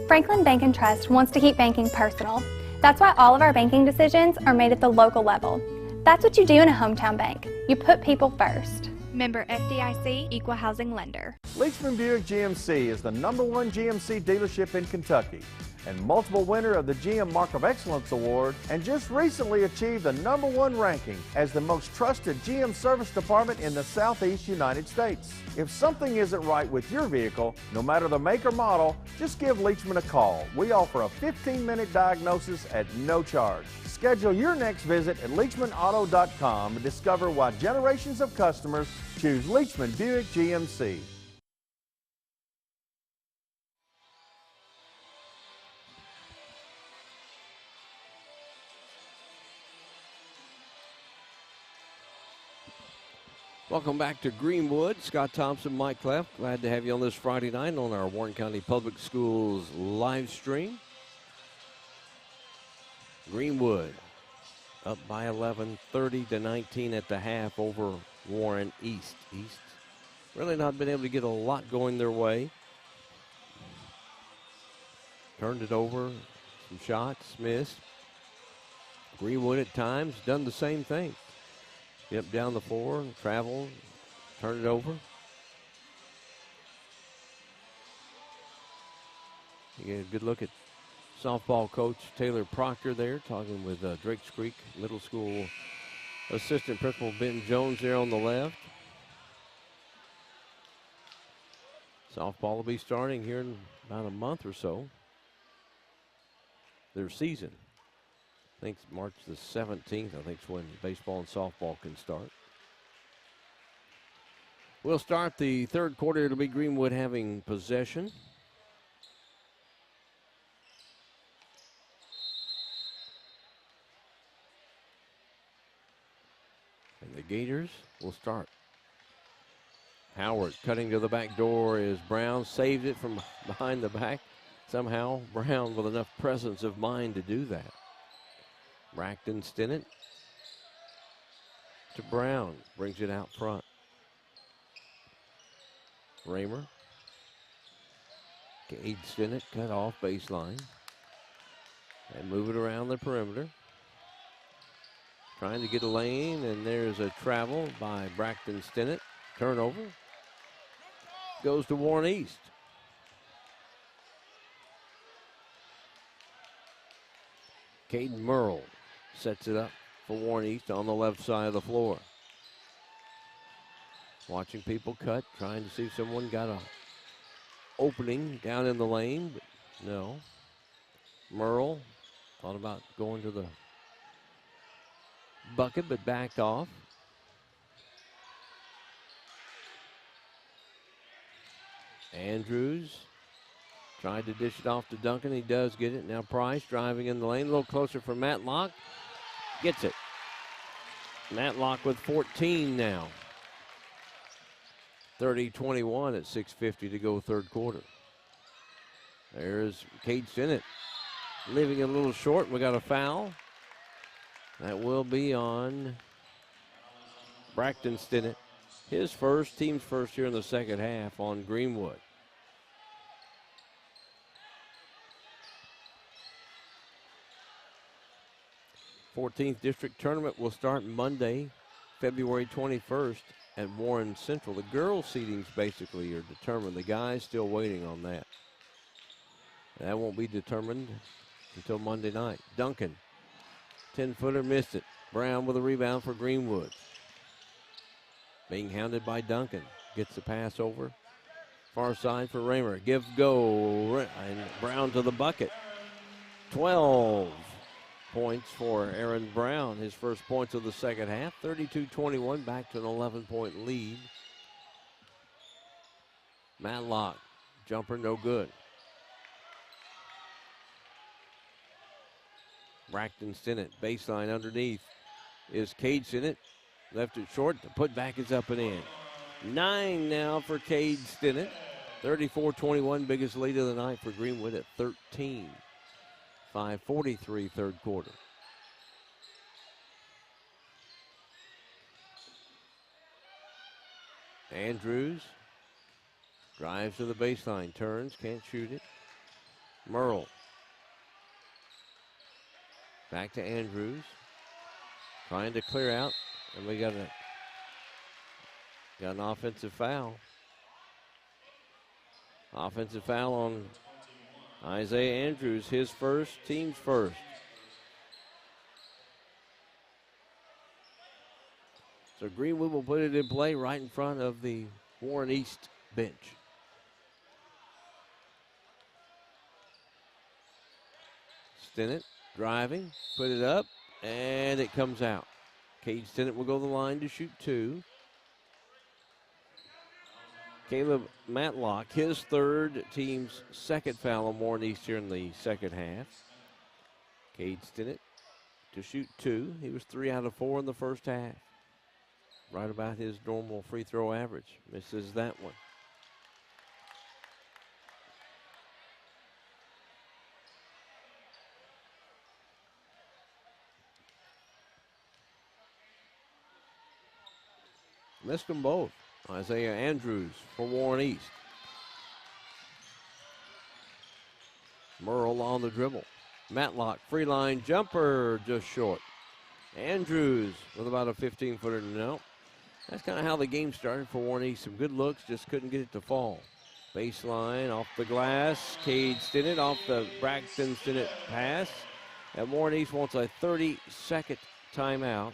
Franklin Bank and Trust wants to keep banking personal. That's why all of our banking decisions are made at the local level. That's what you do in a hometown bank. You put people first. Member FDIC, Equal Housing Lender. Leachman Buick GMC is the #1 GMC dealership in Kentucky and multiple winner of the GM Mark of Excellence Award, and just recently achieved the #1 ranking as the most trusted GM service department in the Southeast United States. If something isn't right with your vehicle, no matter the make or model, just give Leachman a call. We offer a 15-minute diagnosis at no charge. Schedule your next visit at LeachmanAuto.com and discover why generations of customers choose Leachman Buick GMC. Welcome back to Greenwood. Scott Thompson, Mike Cleft. Glad to have you on this Friday night on our Warren County Public Schools live stream. Greenwood up by 11, 30-19 at the half over Warren East. East really not been able to get a lot going their way. Turned it over, some shots missed. Greenwood at times done the same thing. Yep, down the floor, travel, turn it over. You get a good look at softball coach Taylor Proctor there, talking with Drakes Creek Middle School assistant principal Ben Jones there on the left. Softball will be starting here in about a month or so. Their season. I think it's March the 17th, I think is when baseball and softball can start. We'll start the third quarter. It'll be Greenwood having possession. And the Gators will start. Howard cutting to the back door is Brown. Saved it from behind the back. Somehow Brown with enough presence of mind to do that. Braxton Stinnett to Brown. Brings it out front. Raymer. Cade Stinnett cut off baseline. And move it around the perimeter. Trying to get a lane, and there's a travel by Braxton Stinnett. Turnover. Goes to Warren East. Caden Merle sets it up for Warren East on the left side of the floor. Watching people cut, trying to see if someone got a opening down in the lane, but no. Merle thought about going to the bucket, but backed off. Andrews tried to dish it off to Duncan. He does get it. Now Price driving in the lane. A little closer for Matlock. Gets it. Matlock with 14 now. 30-21 at 6:50 to go third quarter. There's Cade Stinnett leaving a little short. We got a foul. That will be on Braxton Stinnett. His first, team's first here in the second half on Greenwood. The 14th District Tournament will start Monday, February 21st at Warren Central. The girls' seedings basically are determined. The guys still waiting on that. That won't be determined until Monday night. Duncan, 10-footer, missed it. Brown with a rebound for Greenwood. Being hounded by Duncan. Gets the pass over. Far side for Raymer. Give go. And Brown to the bucket. 12 points for Aaron Brown. His first points of the second half. 32-21. Back to an 11-point lead. Matlock. Jumper no good. Braxton Stinnett. Baseline underneath is Cade Stinnett. Left it short. The putback is up and in. 9 now for Cade Stinnett. 34-21, biggest lead of the night for Greenwood at 13. 5:43 third quarter. Andrews drives to the baseline, turns, can't shoot it. Merle. Back to Andrews. Trying to clear out. And we got an offensive foul. Offensive foul on Isaiah Andrews, his first, team's first. So Greenwood will put it in play right in front of the Warren East bench. Stinnett driving, put it up, and it comes out. Cade Stinnett will go to the line to shoot 2. Caleb Matlock, his third, team's second foul on Warren East here in the second half. Cade Stinnett to shoot 2. He was 3 out of 4 in the first half. Right about his normal free throw average. Misses that one. Missed them both. Isaiah Andrews for Warren East. Merle on the dribble. Matlock, free line jumper, just short. Andrews with about a 15-footer. No. That's kind of how the game started for Warren East. Some good looks, just couldn't get it to fall. Baseline off the glass. Cade Stinnett off the Braxton Stinnett pass. And Warren East wants a 30-second timeout,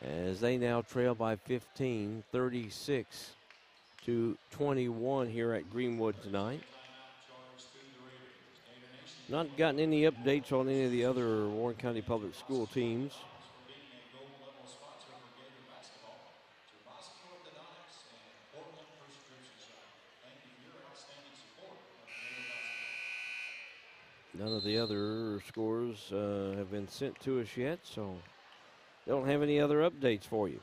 as they now trail by 15, 36-21 here at Greenwood tonight. Not gotten any updates on any of the other Warren County Public School teams. None of the other scores have been sent to us yet, so don't have any other updates for you.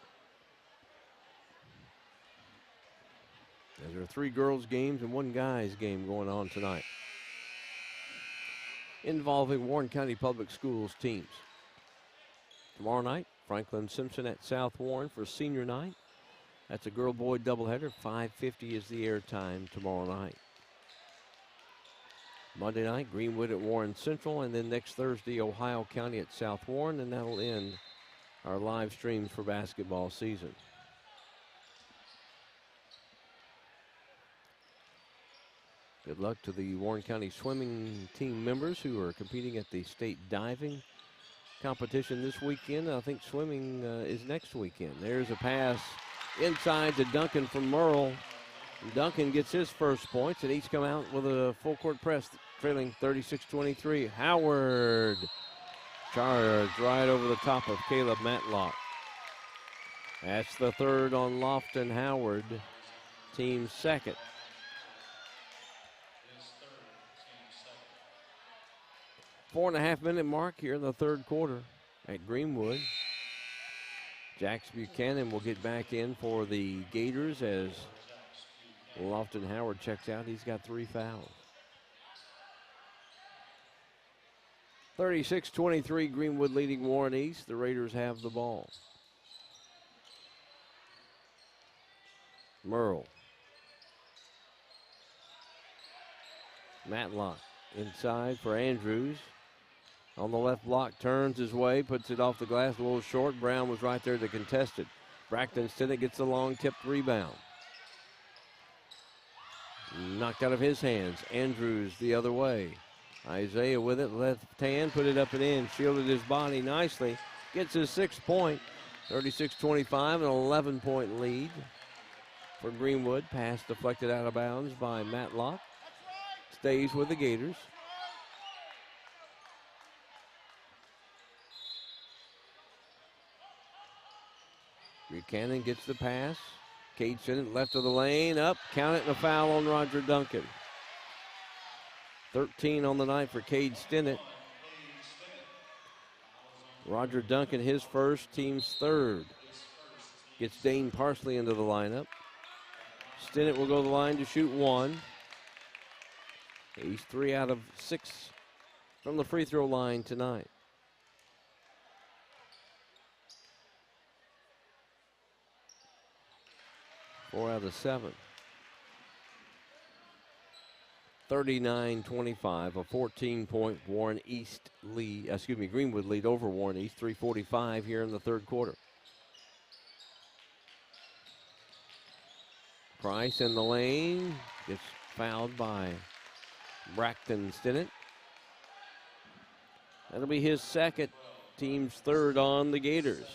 There are 3 girls' games and 1 guys' game going on tonight, involving Warren County Public Schools teams. Tomorrow night, Franklin Simpson at South Warren for senior night. That's a girl-boy doubleheader. 5:50 is the airtime tomorrow night. Monday night, Greenwood at Warren Central, and then next Thursday, Ohio County at South Warren, and that'll end our live streams for basketball season. Good luck to the Warren County swimming team members who are competing at the state diving competition this weekend. I think swimming is next weekend. There's a pass inside to Duncan from Merle. Duncan gets his first points, and he's come out with a full court press, trailing 36-23. Howard charged right over the top of Caleb Matlock. That's the third on Lofton Howard, team second. 4.5 minute mark here in the third quarter at Greenwood. Jax Buchanan will get back in for the Gators as Lofton Howard checks out. He's got 3 fouls. 36-23, Greenwood leading Warren East. The Raiders have the ball. Merle. Matlock inside for Andrews. On the left block, turns his way, puts it off the glass a little short. Brown was right there to contest it. Braxton Stinnett gets the long tipped rebound. Knocked out of his hands. Andrews the other way. Isaiah with it, left hand, put it up and in. Shielded his body nicely. Gets his 6th point. 36-25, an 11-point lead for Greenwood. Pass deflected out of bounds by Matlock. Stays with the Gators. Buchanan gets the pass. Cade Stinnett left of the lane, up, count it, and a foul on Roger Duncan. 13 on the night for Cade Stinnett. Roger Duncan, his first, team's third. Gets Dane Parsley into the lineup. Stinnett will go to the line to shoot 1. He's 3 out of 6 from the free throw line tonight. Four out of 7. 39-25, a 14-point Warren East lead, Greenwood lead over Warren East. 3:45 here in the third quarter. Price in the lane, gets fouled by Braxton Stinnett. That'll be his second, team's third on the Gators.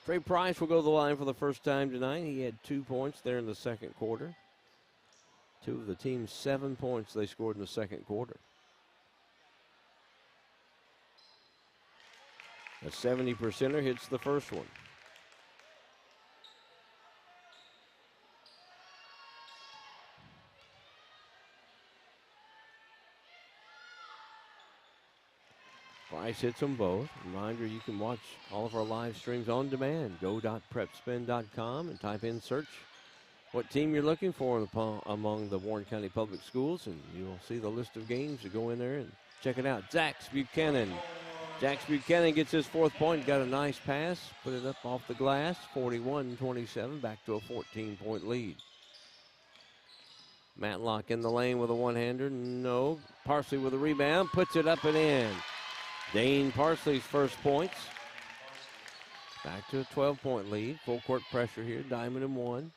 Trey Price will go to the line for the first time tonight. He had 2 points there in the second quarter. 2 of the team's 7 points they scored in the second quarter. A 70%er hits the first one. Price hits them both. Reminder, you can watch all of our live streams on demand. Go.prepspin.com and type in search what team you're looking for among the Warren County Public Schools, and you'll see the list of games to go in there and check it out. Jax Buchanan. Jax Buchanan gets his 4th point. Got a nice pass. Put it up off the glass. 41-27. Back to a 14-point lead. Matlock in the lane with a one-hander. No. Parsley with a rebound. Puts it up and in. Dane Parsley's first points. Back to a 12-point lead. Full court pressure here. Diamond and 1.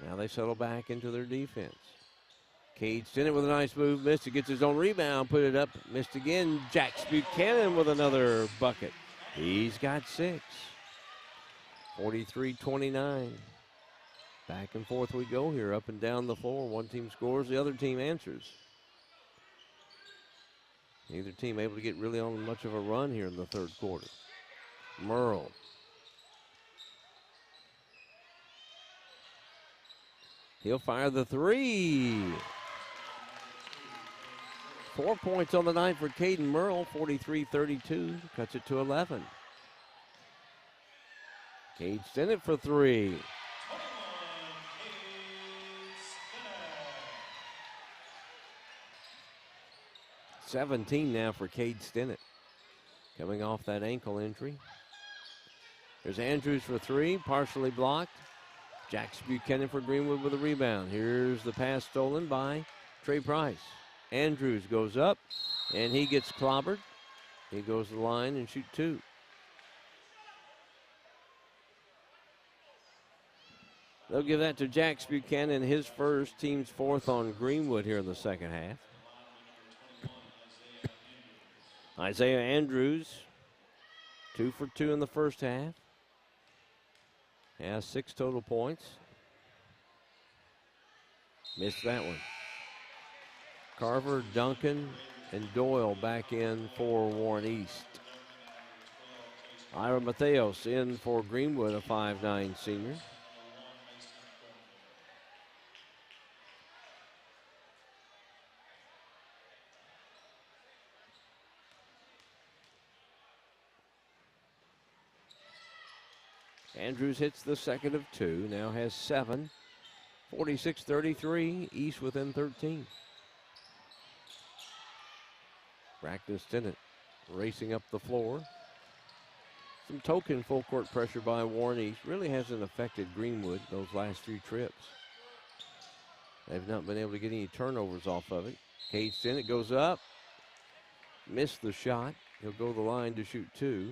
Now they settle back into their defense. Cade Stinnett with a nice move. Missed. He gets his own rebound. Put it up. Missed again. Jax Buchanan with another bucket. He's got 6. 43-29. Back and forth we go here. Up and down the floor. One team scores. The other team answers. Neither team able to get really on much of a run here in the third quarter. Merle. He'll fire the 3. 4 points on the night for Caden Merle. 43-32. Cuts it to 11. Cade Stinnett for three. 17 now for Cade Stinnett, coming off that ankle injury. There's Andrews for three, partially blocked. Jax Buchanan for Greenwood with a rebound. Here's the pass stolen by Trey Price. Andrews goes up, and he gets clobbered. He goes to the line and shoot two. They'll give that to Jax Buchanan, his first, team's fourth on Greenwood here in the second half. Isaiah Andrews, 2 for 2 in the first half. Has 6 total points. Missed that one. Carver, Duncan, and Doyle back in for Warren East. Ira Mateos in for Greenwood, a 5'9" senior. Andrews hits the second of two, now has 7. 46-33, East within 13. Braxton Stinnett racing up the floor. Some token full court pressure by Warren East. Really hasn't affected Greenwood those last few trips. They've not been able to get any turnovers off of it. Cade Stinnett goes up, missed the shot. He'll go to the line to shoot two.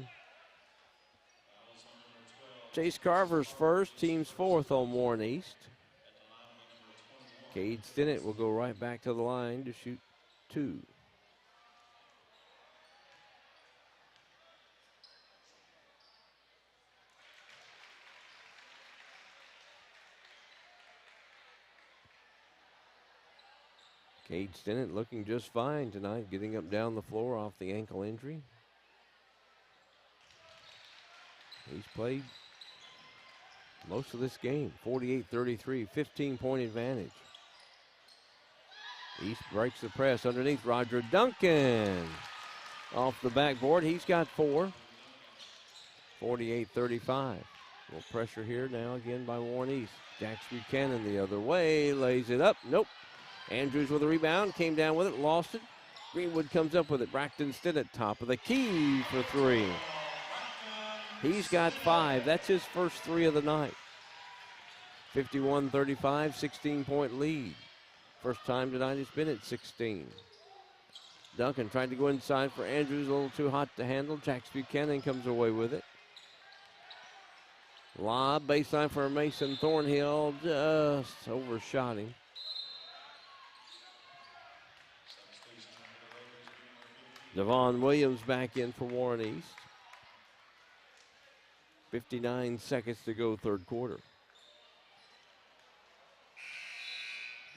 Chase Carver's first, team's fourth on Warren East. Cade Stinnett will go right back to the line to shoot two. Cade Stinnett looking just fine tonight, getting up down the floor off the ankle injury. He's played most of this game. 48-33, 15-point advantage. East breaks the press underneath. Roger Duncan off the backboard. He's got 4. 48-35. Little pressure here now again by Warren East. Jax Buchanan the other way, lays it up. Nope. Andrews with a rebound, came down with it, lost it. Greenwood comes up with it. Braxton Stinnett, top of the key for 3. He's got 5. That's his first 3 of the night. 51-35, 16-point lead. First time tonight it's been at 16. Duncan tried to go inside for Andrews, a little too hot to handle. Jax Buchanan comes away with it. Lob, baseline for Mason Thornhill, just overshot him. Devon Williams back in for Warren East. 59 seconds to go, third quarter.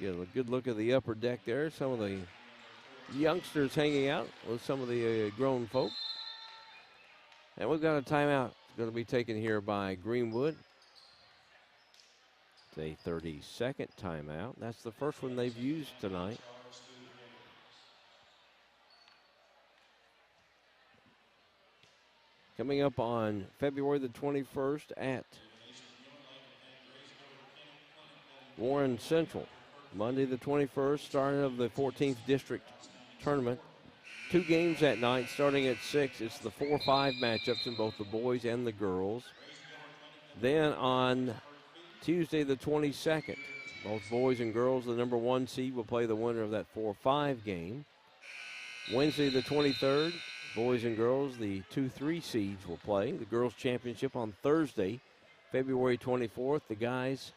Get a good look at the upper deck there. Some of the youngsters hanging out with some of the grown folk. And we've got a timeout. It's going to be taken here by Greenwood. It's a 30-second timeout. That's the first one they've used tonight. Coming up on February the 21st at Warren Central. Monday the 21st, start of the 14th District Tournament. 2 games that night starting at 6. It's the 4-5 matchups in both the boys and the girls. Then on Tuesday the 22nd, both boys and girls, the number 1 seed will play the winner of that 4-5 game. Wednesday the 23rd, boys and girls, the 2-3 seeds will play. The girls' championship on Thursday, February 24th. The guys,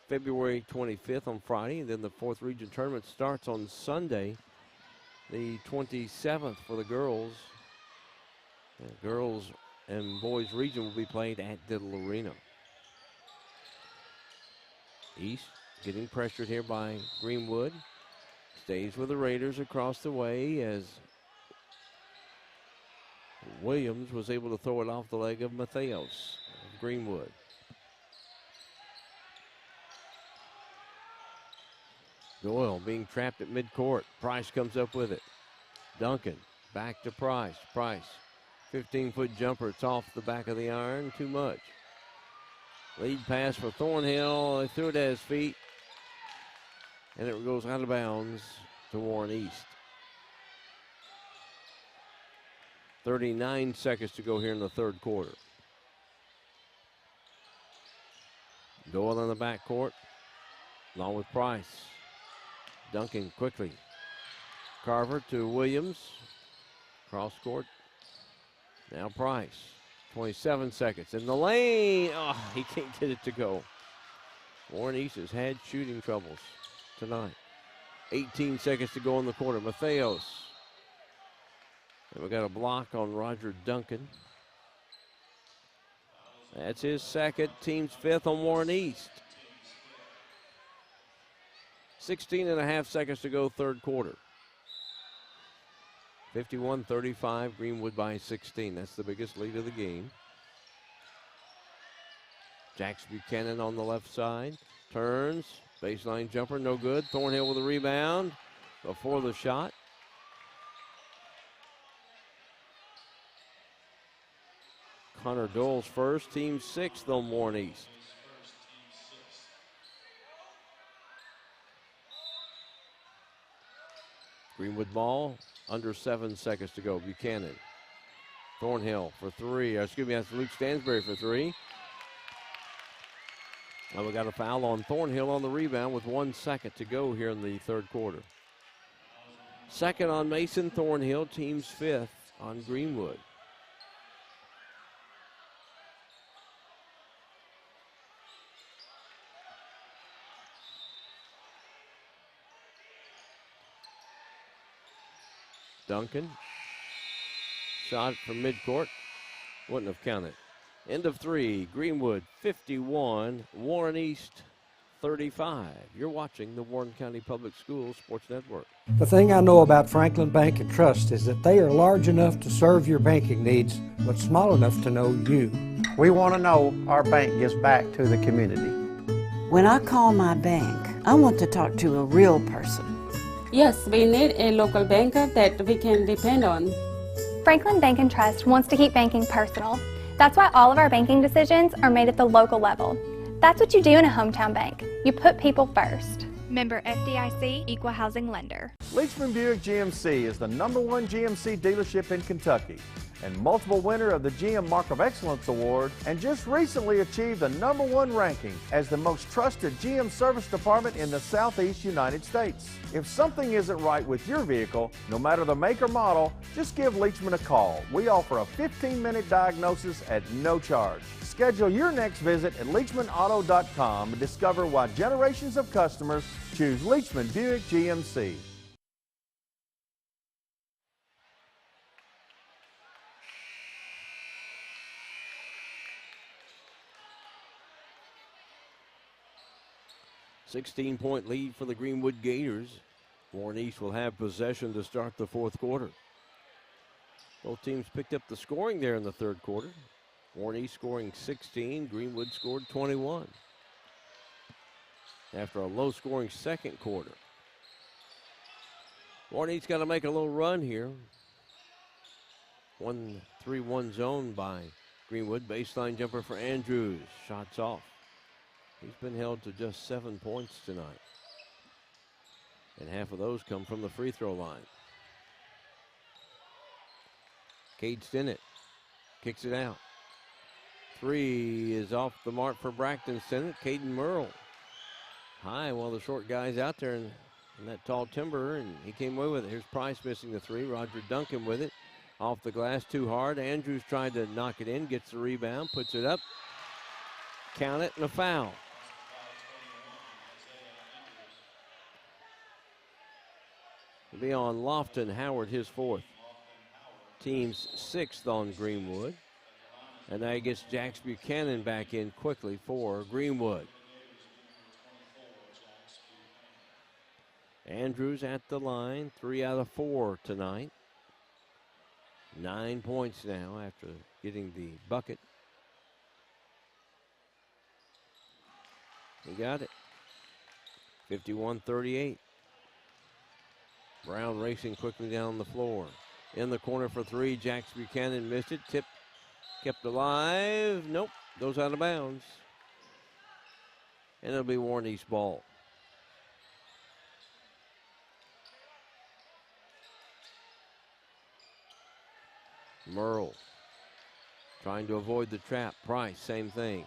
February 25th on Friday. And then the 4th region tournament starts on Sunday, the 27th for the girls. The girls and boys region will be played at Diddle Arena. East getting pressured here by Greenwood. Stays with the Raiders across the way as Williams was able to throw it off the leg of Mateos of Greenwood. Doyle being trapped at midcourt. Price comes up with it. Duncan back to Price. Price, 15-foot jumper. It's off the back of the iron. Too much. Lead pass for Thornhill. They threw it at his feet. And it goes out of bounds to Warren East. 39 seconds to go here in the third quarter. Doyle in the backcourt, along with Price. Duncan quickly. Carver to Williams. Cross court. Now Price. 27 seconds in the lane. Oh, he can't get it to go. Warren East has had shooting troubles tonight. 18 seconds to go in the quarter. Matheos. And we got a block on Roger Duncan. That's his second, team's fifth on Warren East. 16 and a half seconds to go, third quarter. 51-35, Greenwood by 16. That's the biggest lead of the game. Jax Buchanan on the left side. Turns, baseline jumper, no good. Thornhill with a rebound before the shot. Connor Dole's first, team sixth on Warren East. Greenwood ball, under 7 seconds to go. Buchanan. Thornhill for three. Excuse me, that's Luke Stansberry for three. And we got a foul on Thornhill on the rebound with 1 second to go here in the third quarter. Second on Mason Thornhill, team's fifth on Greenwood. Duncan. Shot from midcourt. Wouldn't have counted. End of three. Greenwood 51. Warren East 35. You're watching the Warren County Public Schools Sports Network. The thing I know about Franklin Bank and Trust is that they are large enough to serve your banking needs, but small enough to know you. We want to know our bank gives back to the community. When I call my bank, I want to talk to a real person. Yes, we need a local banker that we can depend on. Franklin Bank and Trust wants to keep banking personal. That's why all of our banking decisions are made at the local level. That's what you do in a hometown bank. You put people first. Member FDIC, Equal Housing Lender. Leachman Buick GMC is the #1 GMC dealership in Kentucky and multiple winner of the GM Mark of Excellence Award, and just recently achieved the #1 ranking as the most trusted GM service department in the Southeast United States. If something isn't right with your vehicle, no matter the make or model, just give Leachman a call. We offer a 15-minute diagnosis at no charge. Schedule your next visit at LeachmanAuto.com and discover why generations of customers choose Leachman Buick GMC. $16-point lead for the Greenwood Gators. Warren East will have possession to start the fourth quarter. Both teams picked up the scoring there in the third quarter. Warren East scoring 16, Greenwood scored 21. After a low-scoring second quarter. Warren East got to make a little run here. 1-3-1 zone by Greenwood. Baseline jumper for Andrews. Shots off. He's been held to just 7 points tonight. And half of those come from the free throw line. Cade Stinnett kicks it out. Three is off the mark for Braxton Stinnett. Caden Merle. High, while the short guy's out there in that tall timber, and he came away with it. Here's Price missing the three. Roger Duncan with it. Off the glass, too hard. Andrews tried to knock it in, gets the rebound, puts it up. Count it, and a foul. It'll be on Lofton Howard, his fourth. Team's sixth on Greenwood. And now he gets Jax Buchanan back in quickly for Greenwood. Andrews at the line, 3 out of 4 tonight. 9 points now after getting the bucket. He got it. 51-38. Brown racing quickly down the floor. In the corner for three, Jax Buchanan missed it. Tip kept alive. Nope, goes out of bounds. and it'll be Warren East ball. Merle trying to avoid the trap. Price, same thing.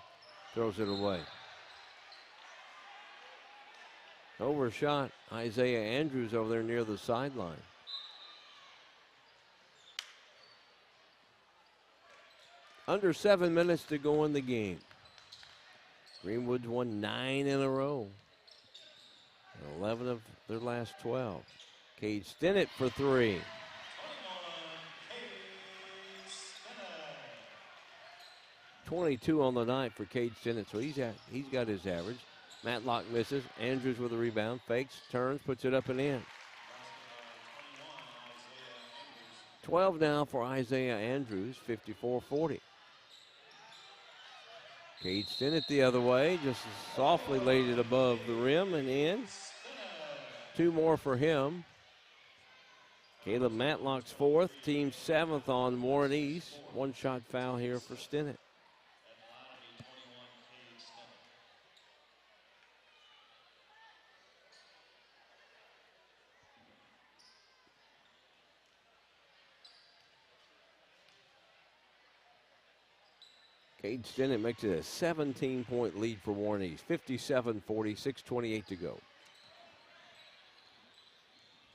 Throws it away. Overshot Isaiah Andrews over there near the sideline. Under 7 minutes to go in the game. Greenwood's won 9 in a row. 11 of their last 12. Cade Stinnett for 3. 22 on the night for Cade Stinnett, so he's got his average. Matlock misses. Andrews with a rebound. Fakes, turns, puts it up and in. 12 now for Isaiah Andrews, 54-40. Cade Stinnett the other way, just softly laid it above the rim and in. 2 more for him. Caleb Matlock's 4th, team 7th on Warren East. 1-shot foul here for Stinnett. Cade Stinnett makes it a 17-point lead for Warren East. 57-40, 6:28 to go.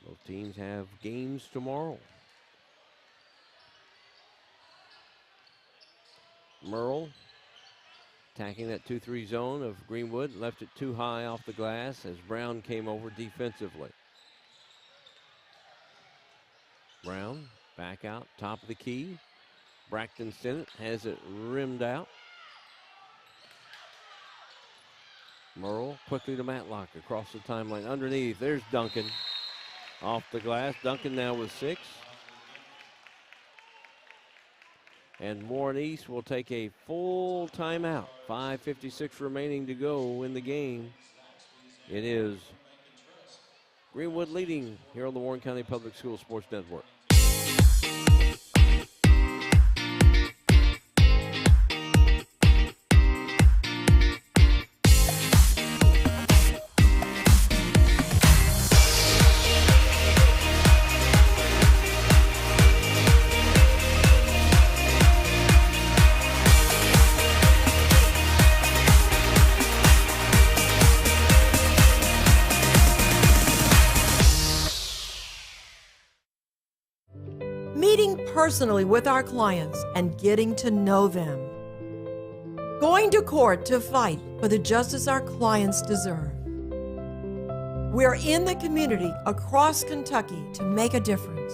Both teams have games tomorrow. Merle attacking that 2-3 zone of Greenwood. Left it too high off the glass as Brown came over defensively. Brown back out, top of the key. Braxton Stinnett has it rimmed out. Merle quickly to Matlock across the timeline. Underneath, there's Duncan. Off the glass, Duncan now with 6. And Warren East will take a full timeout. 5:56 remaining to go in the game. It is Greenwood leading here on the Warren County Public Schools Sports Network. Personally with our clients and getting to know them. Going to court to fight for the justice our clients deserve. We're in the community across Kentucky to make a difference.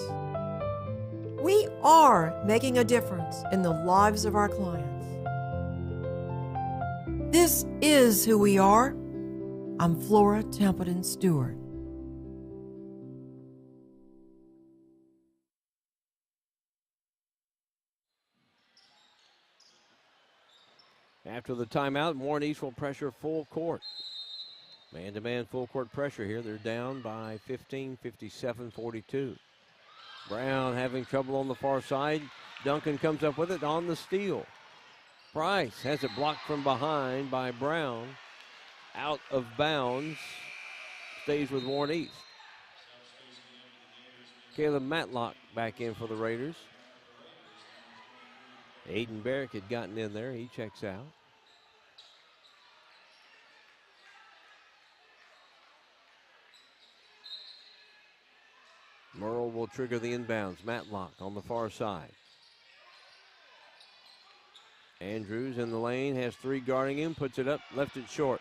We are making a difference in the lives of our clients. This is who we are. I'm Flora Templeton Stewart. After the timeout, Warren East will pressure full court. Man-to-man full court pressure here. They're down by 15, 57-42. Brown having trouble on the far side. Duncan comes up with it on the steal. Price has it blocked from behind by Brown. Out of bounds. Stays with Warren East. Caleb Matlock back in for the Raiders. Aiden Barrick had gotten in there. He checks out. Merle will trigger the inbounds. Matlock on the far side. Andrews in the lane, has 3 guarding him, puts it up, left it short.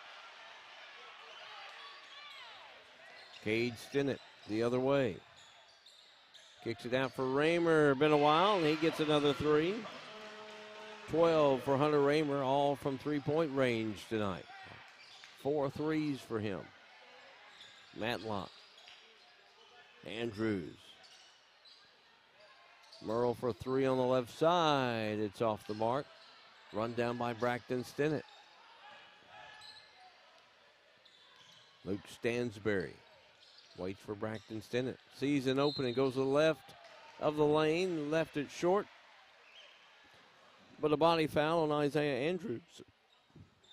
Cade Stinnett the other way. Kicks it out for Raymer. Been a while, and he gets another 3. 12 for Hunter Raymer, all from 3-point range tonight. 4 threes for him. Matlock. Andrews. Merle for 3 on the left side. It's off the mark. Run down by Braxton Stinnett. Luke Stansberry waits for Braxton Stinnett. Sees an opening, goes to the left of the lane, left it short. But a body foul on Isaiah Andrews.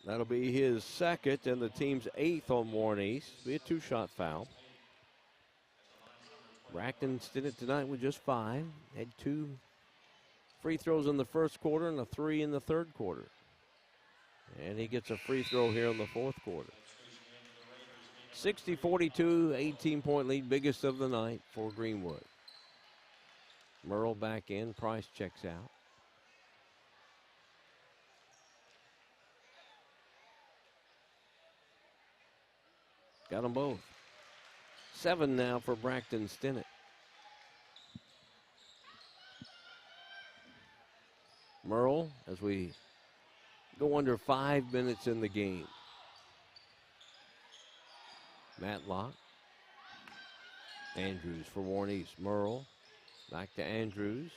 That'll be his second and the team's 8th on Warren East. Be a 2-shot foul. Brackton Stinnett tonight with just 5. Had 2 free throws in the first quarter and a 3 in the third quarter. And he gets a free throw here in the fourth quarter. 60-42, 18-point lead, biggest of the night for Greenwood. Merle back in, Price checks out. Got them both. 7 now for Brackton Stinnett. Merle, as we go under 5 minutes in the game. Matlock. Andrews for Warren East. Merle back to Andrews.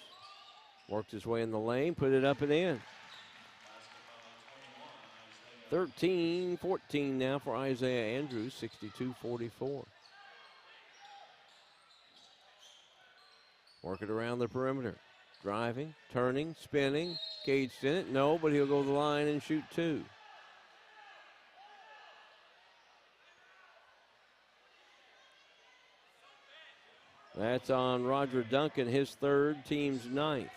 Worked his way in the lane, put it up and in. 13-14 now for Isaiah Andrews, 62-44. Work it around the perimeter. Driving, turning, spinning. Cage Stinnett, no, but he'll go to the line and shoot 2. That's on Roger Duncan, his 3rd, team's 9th.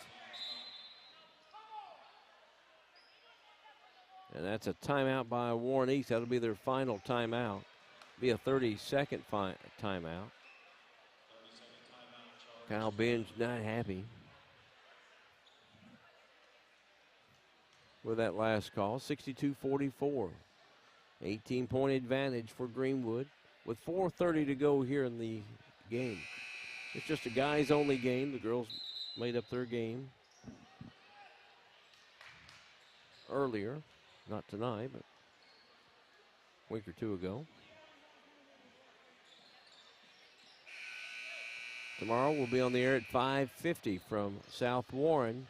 And that's a timeout by Warren East. That'll be their final timeout. Be a 30-second timeout. Kyle Binge not happy with that last call. 62-44. 18-point advantage for Greenwood with 4:30 to go here in the game. It's just a guys-only game. The girls made up their game earlier. Not tonight, but a week or 2 ago. Tomorrow we'll be on the air at 5:50 from South Warren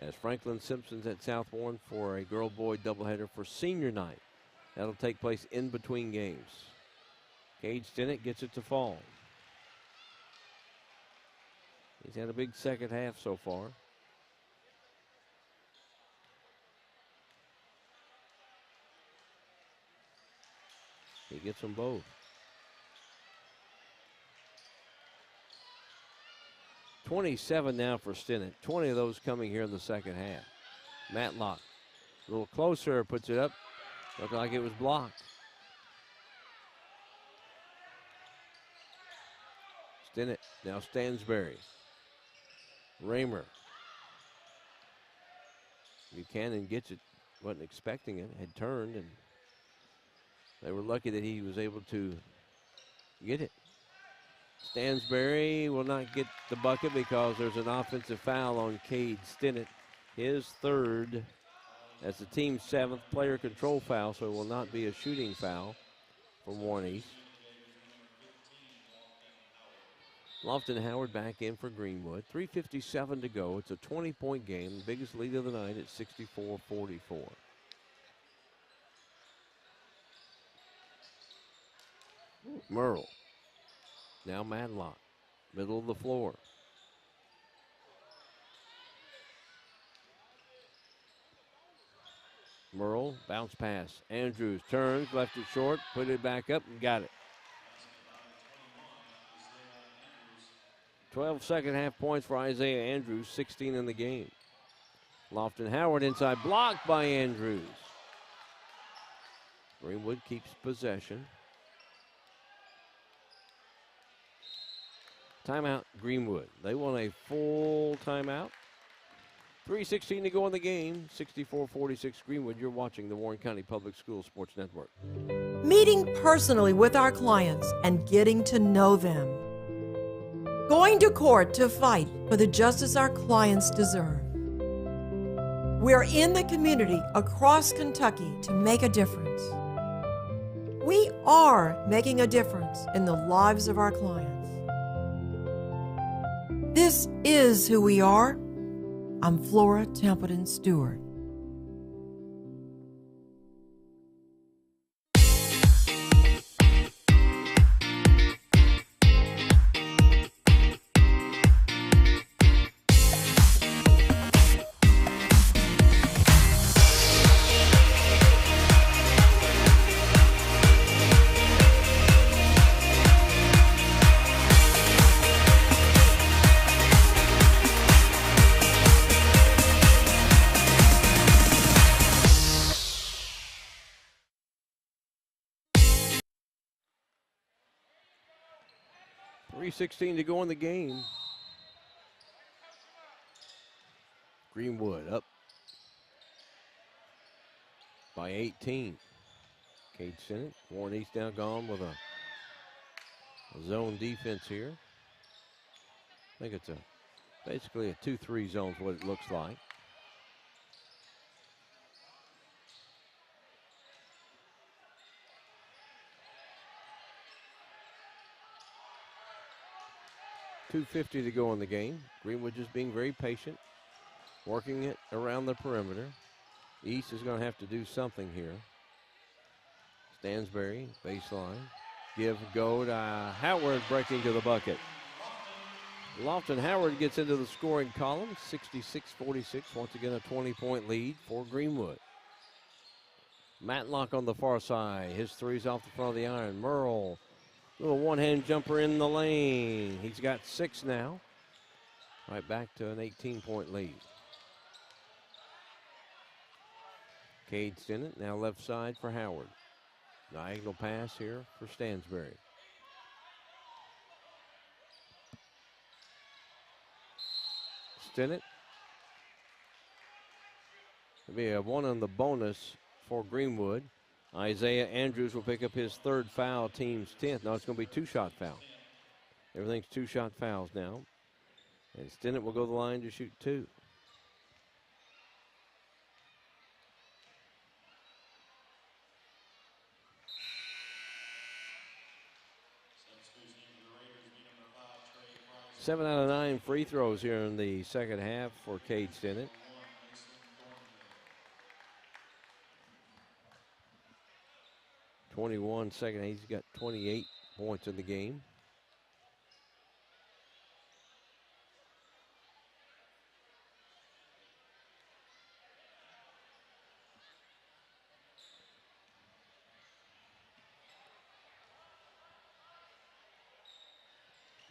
as Franklin Simpson's at South Warren for a girl-boy doubleheader for senior night. That'll take place in between games. Cage Stinnett gets it to fall. He's had a big second half so far. He gets them both. 27 now for Stinnett. 20 of those coming here in the second half. Matlock, a little closer, puts it up. Looked like it was blocked. Stinnett, now Stansberry. Raymer. Buchanan gets it, wasn't expecting it, had turned, and they were lucky that he was able to get it. Stansberry will not get the bucket because there's an offensive foul on Cade Stinnett. His 3rd. That's the team's 7th player control foul, so it will not be a shooting foul for Warren East. Lofton Howard back in for Greenwood. 3:57 to go. It's a 20-point game, the biggest lead of the night at 64-44. Merle. Now Matlock. Middle of the floor. Merle, bounce pass. Andrews turns, left it short, put it back up and got it. 12 second half points for Isaiah Andrews, 16 in the game. Lofton Howard inside, blocked by Andrews. Greenwood keeps possession. Timeout, Greenwood. They want a full timeout. 3:16 to go in the game. 64-46 Greenwood. You're watching the Warren County Public Schools Sports Network. Meeting personally with our clients and getting to know them. Going to court to fight for the justice our clients deserve. We're in the community across Kentucky to make a difference. We are making a difference in the lives of our clients. This is who we are. I'm Flora Templeton Stewart. 3:16 to go in the game. Greenwood up by 18. Cade Sennett, Warren East now gone with a zone defense here. I think it's basically a 2-3 zone is what it looks like. .250 to go in the game. Greenwood just being very patient, working it around the perimeter. East is going to have to do something here. Stansberry, baseline. Give, go to Howard, breaking to the bucket. Lofton Howard gets into the scoring column, 66-46. Once again, a 20-point lead for Greenwood. Matlock on the far side. His three's off the front of the iron. Merle, little one-hand jumper in the lane. He's got 6 now. Right back to an 18-point lead. Cade Sennett now left side for Howard. Diagonal pass here for Stansberry. Sennett. It'll be a 1 on the bonus for Greenwood. Isaiah Andrews will pick up his 3rd foul, team's 10th. No, it's going to be 2-shot foul. Everything's 2-shot fouls now. And Sennett will go to the line to shoot 2. Seven out of 9 free throws here in the second half for Cade Sennett. Second, he's got 28 points in the game.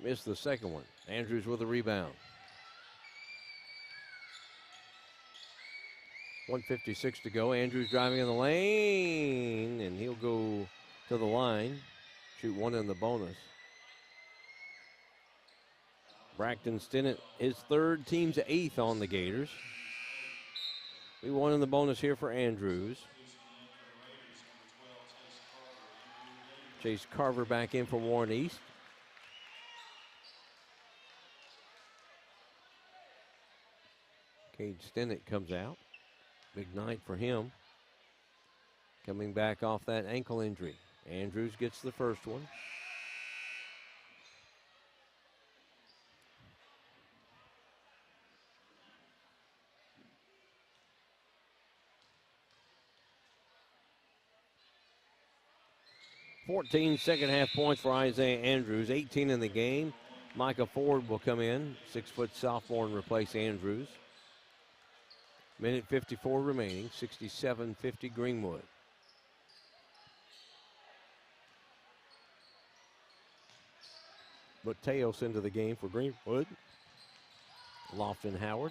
Missed the second one. Andrews with a rebound. 1:56 to go. Andrews driving in the lane, and he'll go to the line. Shoot 1 in the bonus. Braxton Stinnett, his 3rd, team's 8th on the Gators. We 1 in the bonus here for Andrews. Chase Carver back in for Warren East. Cade Stinnett comes out. Big night for him. Coming back off that ankle injury. Andrews gets the first one. Second half points for Isaiah Andrews. 18 in the game. Micah Ford will come in. 6-foot sophomore, and replace Andrews. Minute 54 remaining, 67-50 Greenwood. Mateos into the game for Greenwood. Lofton Howard.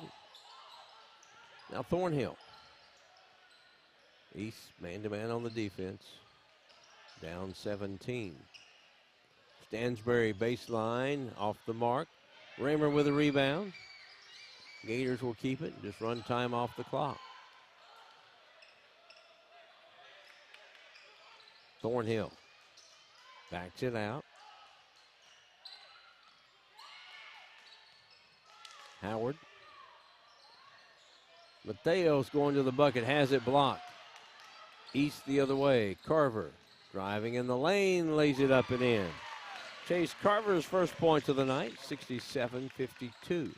Now Thornhill. East man-to-man on the defense. Down 17. Stansberry baseline, off the mark. Raymer with a rebound. Gators will keep it, just run time off the clock. Thornhill backs it out. Howard. Mateos going to the bucket, has it blocked. East the other way. Carver driving in the lane, lays it up and in. Chase Carver's first points of the night, 67-52.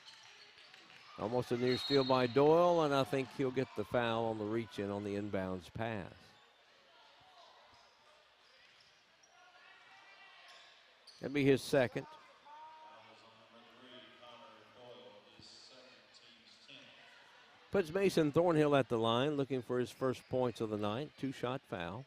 Almost a near steal by Doyle, and I think he'll get the foul on the reach-in on the inbounds pass. That'd be his second. Puts Mason Thornhill at the line, looking for his first points of the night. 2-shot foul.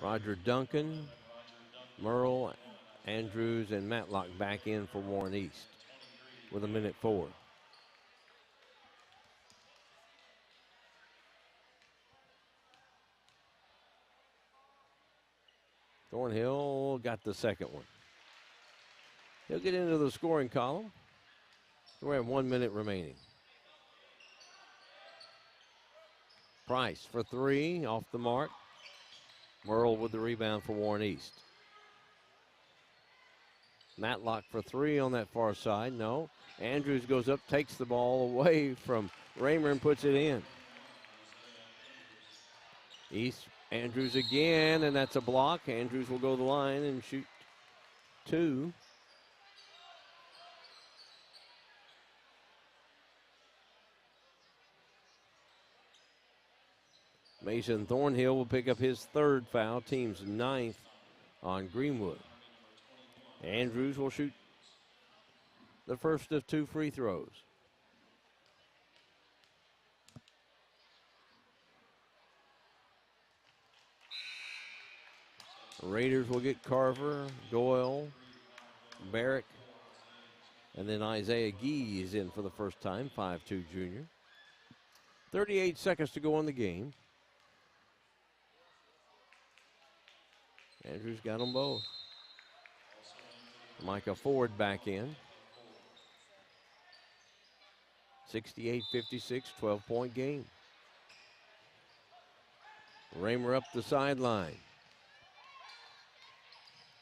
Roger Duncan, Merle, Andrews, and Matlock back in for Warren East. with 1:04. Thornhill got the second one. He'll get into the scoring column. We have 1 minute remaining. Price for three, off the mark. Merle with the rebound for Warren East. Matlock for three on that far side, no. Andrews goes up, takes the ball away from Raymer and puts it in. East, Andrews again, and that's a block. Andrews will go to the line and shoot two. Mason Thornhill will pick up his third foul, team's 9th on Greenwood. Andrews will shoot the first of two free throws. Raiders will get Carver, Doyle, Barrick, and then Isaiah Gee is in for the first time, 5'2" junior. 38 seconds to go in the game. Andrews got them both. Micah Ford back in. 68-56, 12-point game. Raymer up the sideline.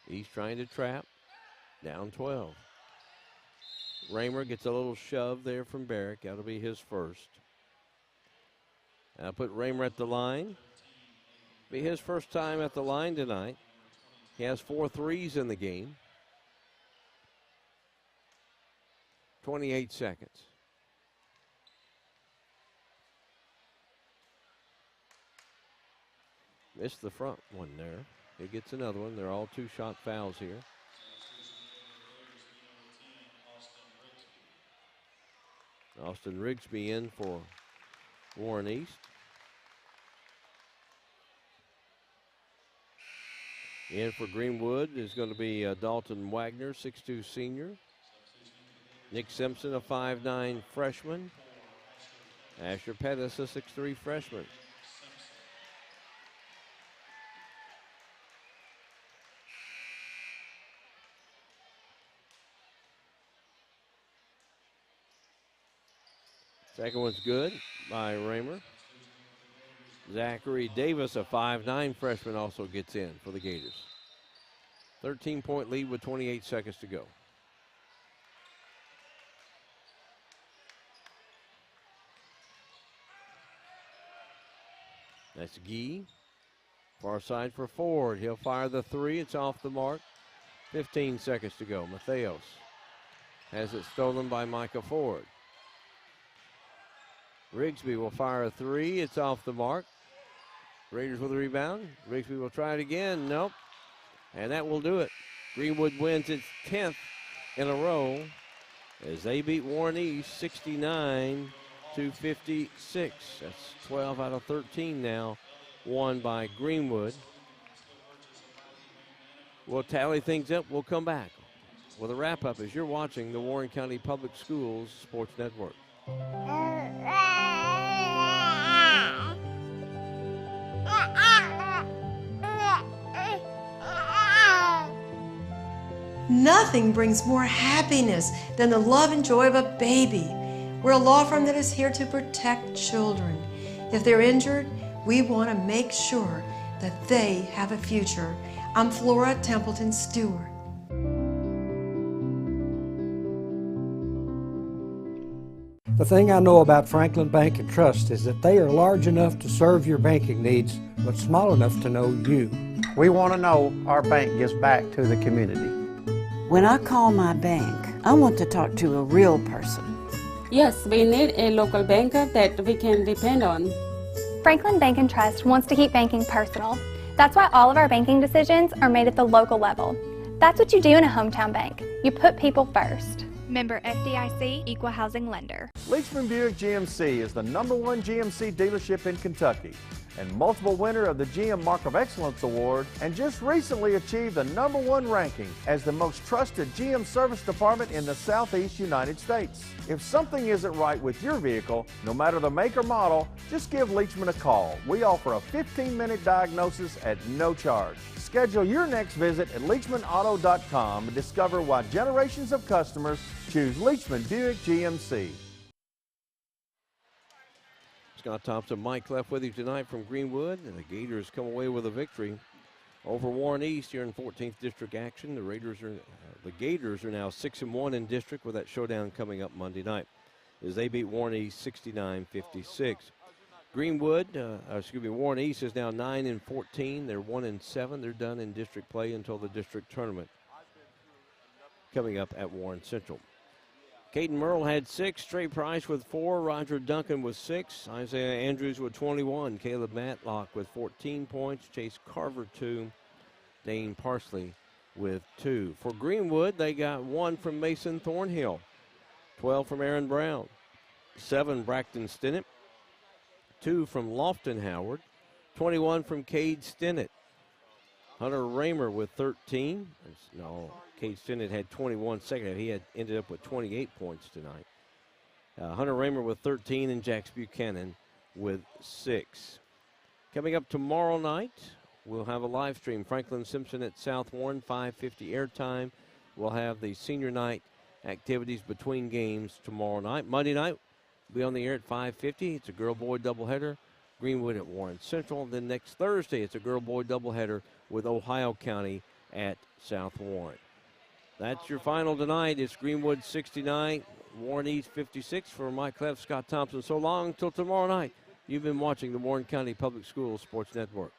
He's trying to trap. Down 12. Raymer gets a little shove there from Barrick. That'll be his first. I'll put Raymer at the line. Be his first time at the line tonight. He has 4 threes in the game. 28 seconds. Missed the front one there. He gets another one. They're all 2-shot fouls here. Austin Rigsby in for Warren East. In for Greenwood is going to be Dalton Wagner, 6'2" senior. Nick Simpson, a 5'9" freshman. Asher Pettis, a 6'3" freshman. Second one's good by Raymer. Zachary Davis, a 5'9" freshman, also gets in for the Gators. 13-point lead with 28 seconds to go. That's Gee. Far side for Ford. He'll fire the three. It's off the mark. 15 seconds to go. Matheos has it stolen by Micah Ford. Rigsby will fire a three. It's off the mark. Raiders with a rebound. Rigsby will try it again. Nope. And that will do it. Greenwood wins its 10th in a row as they beat Warren East 69-56. That's 12 out of 13 now, won by Greenwood. We'll tally things up. We'll come back with a wrap-up as you're watching the Warren County Public Schools Sports Network. Nothing brings more happiness than the love and joy of a baby. We're a law firm that is here to protect children. If they're injured, we want to make sure that they have a future. I'm Flora Templeton Stewart. The thing I know about Franklin Bank and Trust is that they are large enough to serve your banking needs, but small enough to know you. We want to know our bank gives back to the community. When I call my bank, I want to talk to a real person. Yes, we need a local banker that we can depend on. Franklin Bank and Trust wants to keep banking personal. That's why all of our banking decisions are made at the local level. That's what you do in a hometown bank. You put people first. Member FDIC, Equal Housing Lender. Leachman Buick GMC is the #1 GMC dealership in Kentucky and multiple winner of the GM Mark of Excellence Award, and just recently achieved the #1 ranking as the most trusted GM service department in the Southeast United States. If something isn't right with your vehicle, no matter the make or model, just give Leachman a call. We offer a 15-minute diagnosis at no charge. Schedule your next visit at LeachmanAuto.com and discover why generations of customers choose Leachman Buick GMC. Scott Thompson, Mike Clef with you tonight from Greenwood, and the Gators come away with a victory over Warren East here in 14th District action. The Gators are now 6-1 in district with that showdown coming up Monday night as they beat Warren East 69-56. Warren East is now 9-14. They're 1-7. They're done in district play until the district tournament coming up at Warren Central. Caden Merle had 6, Trey Price with 4, Roger Duncan with 6, Isaiah Andrews with 21, Caleb Matlock with 14 points, Chase Carver 2, Dane Parsley with 2. For Greenwood, they got 1 from Mason Thornhill, 12 from Aaron Brown, 7 Braxton Stinnett, 2 from Lofton Howard, 21 from Cade Stinnett, Hunter Raymer with 13. Cade Stinnett had 21 second half. He ended up with 28 points tonight. Hunter Raymer with 13 and Jax Buchanan with 6. Coming up tomorrow night, we'll have a live stream. Franklin Simpson at South Warren, 5:50 airtime. We'll have the senior night activities between games tomorrow night. Monday night, we'll be on the air at 5:50. It's a girl-boy doubleheader. Greenwood at Warren Central. Then next Thursday, it's a girl-boy doubleheader with Ohio County at South Warren. That's your final tonight. It's Greenwood 69, Warren East 56. For Mike Clef, Scott Thompson, so long till tomorrow night. You've been watching the Warren County Public Schools Sports Network.